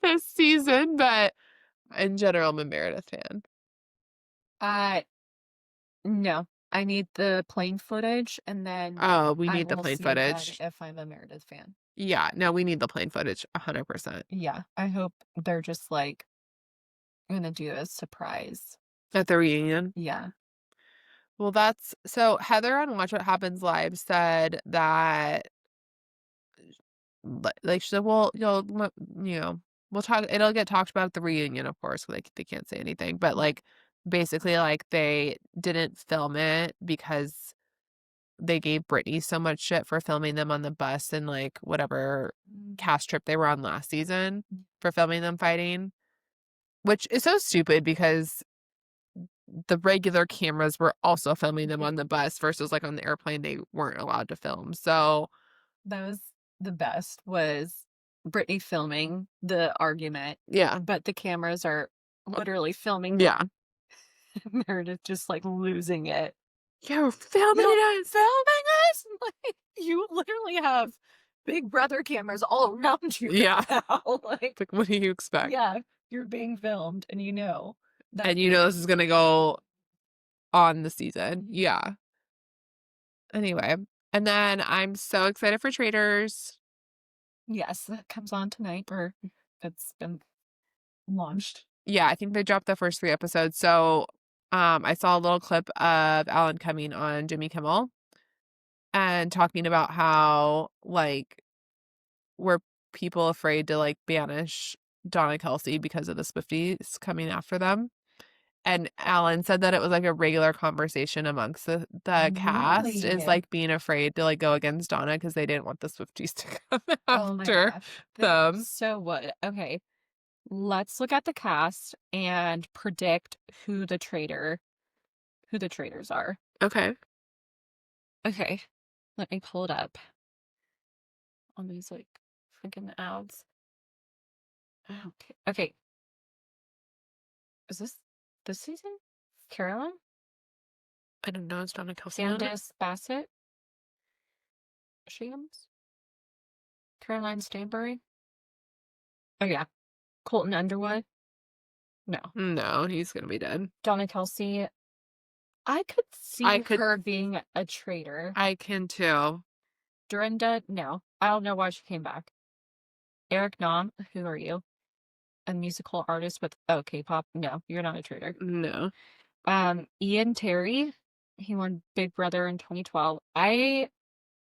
[SPEAKER 3] this season, but in general, I'm a Meredith fan.
[SPEAKER 1] No. I need the plane footage, and then
[SPEAKER 3] Oh, we
[SPEAKER 1] I
[SPEAKER 3] need the
[SPEAKER 1] will
[SPEAKER 3] plane
[SPEAKER 1] see then
[SPEAKER 3] footage.
[SPEAKER 1] if I'm a Meredith fan.
[SPEAKER 3] Yeah, no, we need the plane footage 100%.
[SPEAKER 1] Yeah. I hope they're just like gonna do a surprise.
[SPEAKER 3] At the reunion.
[SPEAKER 1] Yeah.
[SPEAKER 3] Well, so Heather on Watch What Happens Live said that like she said, well, we'll talk, it'll get talked about at the reunion, of course, like they can't say anything, but like basically like they didn't film it because they gave Brittany so much shit for filming them on the bus and like whatever cast trip they were on last season for filming them fighting, which is so stupid because the regular cameras were also filming them on the bus versus like on the airplane they weren't allowed to film. So
[SPEAKER 1] That was the best, was Brittany filming the argument,
[SPEAKER 3] yeah.
[SPEAKER 1] but the cameras are literally filming
[SPEAKER 3] Yeah.
[SPEAKER 1] Meredith just like losing it.
[SPEAKER 3] You're filming us.
[SPEAKER 1] Filming us? Like, you literally have Big Brother cameras all around you.
[SPEAKER 3] Yeah.
[SPEAKER 1] Now. Like,
[SPEAKER 3] Like, what do you expect?
[SPEAKER 1] yeah, you're being filmed and you know that.
[SPEAKER 3] And you know this is gonna go on the season. Yeah. Anyway. And then I'm so excited for Traitors.
[SPEAKER 1] Yes, that comes on tonight, or it's been launched.
[SPEAKER 3] Yeah, I think they dropped the first 3 episodes. So I saw a little clip of Alan Cumming on Jimmy Kimmel and talking about how like were people afraid to like banish Donna Kelsey because of the Swifties coming after them. And Alan said that it was like a regular conversation amongst the cast is
[SPEAKER 1] Really?
[SPEAKER 3] like being afraid to like go against Donna because they didn't want the Swifties to come
[SPEAKER 1] Oh my
[SPEAKER 3] after
[SPEAKER 1] gosh.
[SPEAKER 3] them.
[SPEAKER 1] So what? Okay. Let's look at the cast and predict who the traitors are.
[SPEAKER 3] Okay.
[SPEAKER 1] Okay. Let me pull it up on these like freaking ads. Okay. Okay. Is this season? Caroline?
[SPEAKER 3] I don't know. It's Donna Kelsey on it?
[SPEAKER 1] Candace Bassett? Shams? Caroline Stanbury? Oh yeah. Colton Underwood? No.
[SPEAKER 3] No, he's gonna be dead.
[SPEAKER 1] Donna Kelsey. I could see her being a traitor.
[SPEAKER 3] I can too.
[SPEAKER 1] Dorinda? No. I don't know why she came back. Eric Nam? Who are you? A musical artist with K-pop? No, you're not a traitor.
[SPEAKER 3] No.
[SPEAKER 1] Ian Terry, he won Big Brother in 2012.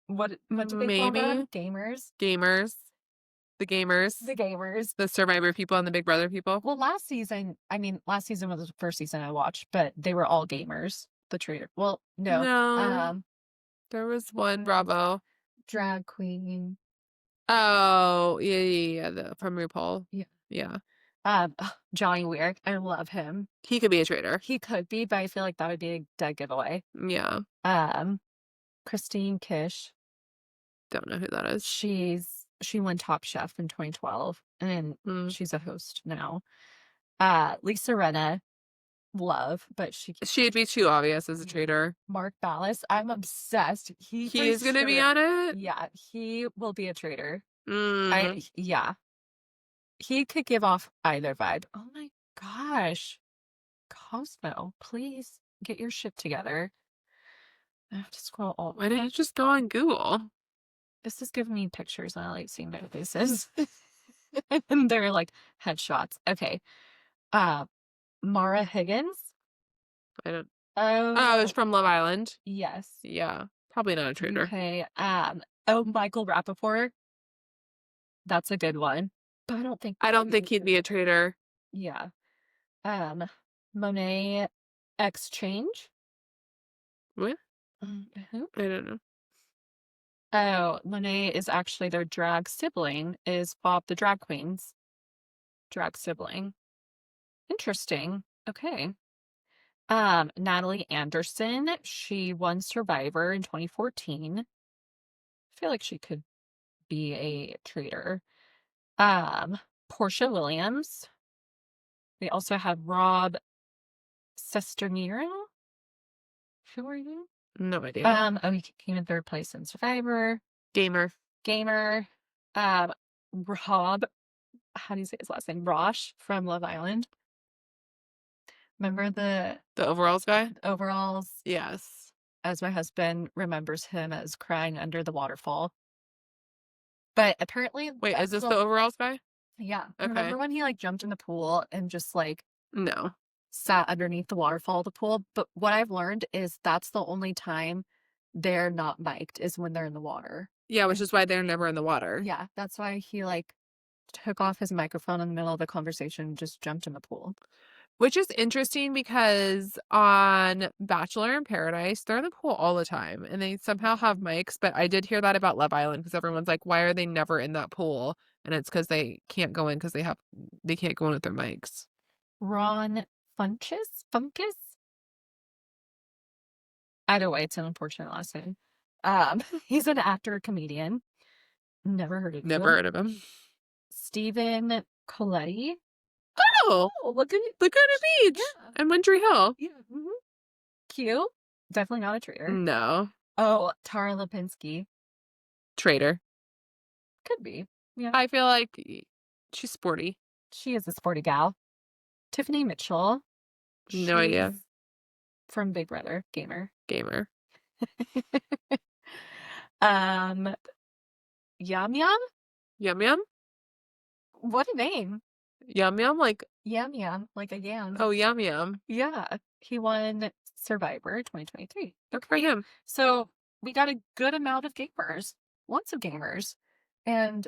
[SPEAKER 1] What do they call
[SPEAKER 3] Maybe.
[SPEAKER 1] them? Gamers?
[SPEAKER 3] Gamers. The gamers.
[SPEAKER 1] The gamers.
[SPEAKER 3] The Survivor people and the Big Brother people.
[SPEAKER 1] Well, last season was the first season I watched, but they were all gamers. The traitor. Well, no.
[SPEAKER 3] No. There was one Bravo.
[SPEAKER 1] Drag queen.
[SPEAKER 3] Oh, yeah. From RuPaul.
[SPEAKER 1] Yeah.
[SPEAKER 3] Yeah.
[SPEAKER 1] Johnny Weir. I love him.
[SPEAKER 3] He could be a traitor.
[SPEAKER 1] He could be, but I feel like that would be a dead giveaway.
[SPEAKER 3] Yeah.
[SPEAKER 1] Christine Kish.
[SPEAKER 3] Don't know who that is.
[SPEAKER 1] She won Top Chef in 2012, and she's a host now. Lisa Rinna, love, but
[SPEAKER 3] she'd be too obvious as a traitor.
[SPEAKER 1] Mark Ballas, I'm obsessed.
[SPEAKER 3] He's gonna be on it.
[SPEAKER 1] Yeah, he will be a traitor.
[SPEAKER 3] Mm.
[SPEAKER 1] Yeah, he could give off either vibe. Oh my gosh, Cosmo, please get your shit together. I have to scroll all.
[SPEAKER 3] Why didn't you just go on Google?
[SPEAKER 1] This is giving me pictures and I like seeing their faces. And they're like headshots. Okay. Mara Higgins.
[SPEAKER 3] I don't.
[SPEAKER 1] Oh,
[SPEAKER 3] it's from Love Island.
[SPEAKER 1] yes.
[SPEAKER 3] Yeah. Probably not a traitor.
[SPEAKER 1] Okay. Michael Rappaport. That's a good one. But I don't think
[SPEAKER 3] he'd be a traitor.
[SPEAKER 1] Yeah. Monet Exchange.
[SPEAKER 3] What?
[SPEAKER 1] Who?
[SPEAKER 3] I don't know.
[SPEAKER 1] Oh, Monet is actually their drag sibling, is Bob the Drag Queen's drag sibling. Interesting. Okay. Natalie Anderson, she won Survivor in 2014. I feel like she could be a traitor. Portia Williams. We also have Rob Sesternero. Who are you?
[SPEAKER 3] No idea.
[SPEAKER 1] He came in 3rd place in Survivor.
[SPEAKER 3] Gamer.
[SPEAKER 1] Rob, how do you say his last name? Rosh from Love Island. Remember the
[SPEAKER 3] overalls guy?
[SPEAKER 1] Overalls?
[SPEAKER 3] Yes.
[SPEAKER 1] As my husband remembers him as crying under the waterfall. But apparently...
[SPEAKER 3] Wait, is this the overalls guy?
[SPEAKER 1] Yeah.
[SPEAKER 3] Okay.
[SPEAKER 1] Remember when he like jumped in the pool and just like...
[SPEAKER 3] No.
[SPEAKER 1] Sat underneath the waterfall of the pool? But what I've learned is that's the only time they're not mic'd is when they're in the water.
[SPEAKER 3] Yeah, which is why they're never in the water.
[SPEAKER 1] Yeah, that's why he like took off his microphone in the middle of the conversation and just jumped in the pool.
[SPEAKER 3] Which is interesting because on Bachelor in Paradise, they're in the pool all the time and they somehow have mics. But I did hear that about Love Island because everyone's like, why are they never in that pool? And it's because they can't go in because they can't go in with their mics.
[SPEAKER 1] Ron Funkus? Either way, it's an unfortunate last name. He's an actor, comedian. Never heard of him.
[SPEAKER 3] Never heard of him.
[SPEAKER 1] Stephen Coletti.
[SPEAKER 3] Oh,
[SPEAKER 1] Laguna
[SPEAKER 3] Beach
[SPEAKER 1] Yeah.
[SPEAKER 3] and Wintry Hill.
[SPEAKER 1] Yeah. Cute. Definitely not a traitor.
[SPEAKER 3] No.
[SPEAKER 1] Oh, Tara Lipinski.
[SPEAKER 3] Traitor.
[SPEAKER 1] Could be. Yeah.
[SPEAKER 3] I feel like she's sporty.
[SPEAKER 1] She is a sporty gal. Tiffany Mitchell.
[SPEAKER 3] No idea.
[SPEAKER 1] She's from Big Brother. Gamer. Yum Yum?
[SPEAKER 3] Yum Yum?
[SPEAKER 1] What a name.
[SPEAKER 3] Yum Yum? Like,
[SPEAKER 1] Yum Yum. Like a yam.
[SPEAKER 3] oh, Yum Yum.
[SPEAKER 1] Yeah. He won Survivor 2023.
[SPEAKER 3] Good for him.
[SPEAKER 1] So we got a good amount of gamers. Lots of gamers. And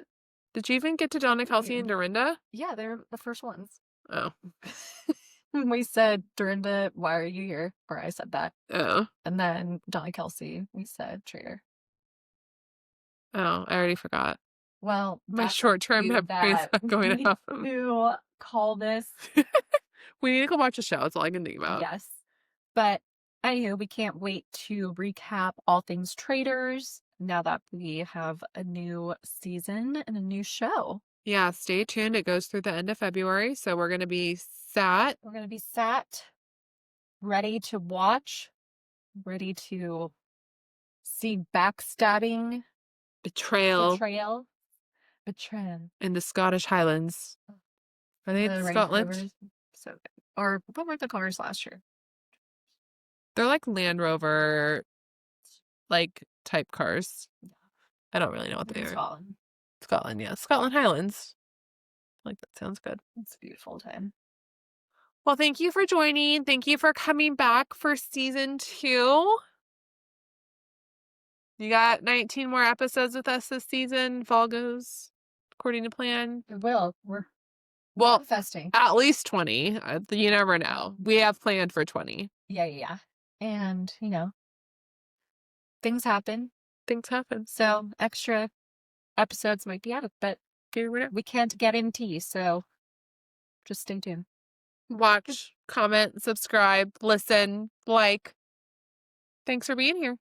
[SPEAKER 3] Did you even get to Donna, Kelsey, and Dorinda?
[SPEAKER 1] yeah, they're the first ones.
[SPEAKER 3] Oh.
[SPEAKER 1] When we said, Dorinda, why are you here? Or I said that.
[SPEAKER 3] Oh.
[SPEAKER 1] And then Donna Kelsey, we said traitor.
[SPEAKER 3] Oh, I already forgot.
[SPEAKER 1] Well,
[SPEAKER 3] My short-term memory is not going off.
[SPEAKER 1] To call this.
[SPEAKER 3] We need to go watch a show. That's all I can think about.
[SPEAKER 1] Yes. But anywho, we can't wait to recap all things Traitors now that we have a new season and a new show.
[SPEAKER 3] Yeah, stay tuned. It goes through the end of February, so we're going to be sat.
[SPEAKER 1] We're going to be sat, ready to watch, ready to see backstabbing,
[SPEAKER 3] Betrayal in the Scottish Highlands. Are they in
[SPEAKER 1] the
[SPEAKER 3] Scotland?
[SPEAKER 1] Range Rovers. So good. Or what were the cars last year?
[SPEAKER 3] They're like Land Rover, like type cars.
[SPEAKER 1] Yeah.
[SPEAKER 3] I don't really know what they are.
[SPEAKER 1] Scotland.
[SPEAKER 3] Scotland, yeah. Scotland Highlands. Like, that sounds good.
[SPEAKER 1] It's a beautiful time.
[SPEAKER 3] Well, thank you for joining. Thank you for coming back for season 2. You got 19 more episodes with us this season. If all goes according to plan.
[SPEAKER 1] It will. We're
[SPEAKER 3] Well,
[SPEAKER 1] manifesting.
[SPEAKER 3] at least 20. You never know. We have planned for 20.
[SPEAKER 1] Yeah. And, things happen.
[SPEAKER 3] Things happen.
[SPEAKER 1] So extra episodes might be added, but we can't guarantee. So just stay tuned.
[SPEAKER 3] Watch, comment, subscribe, listen, like. Thanks for being here.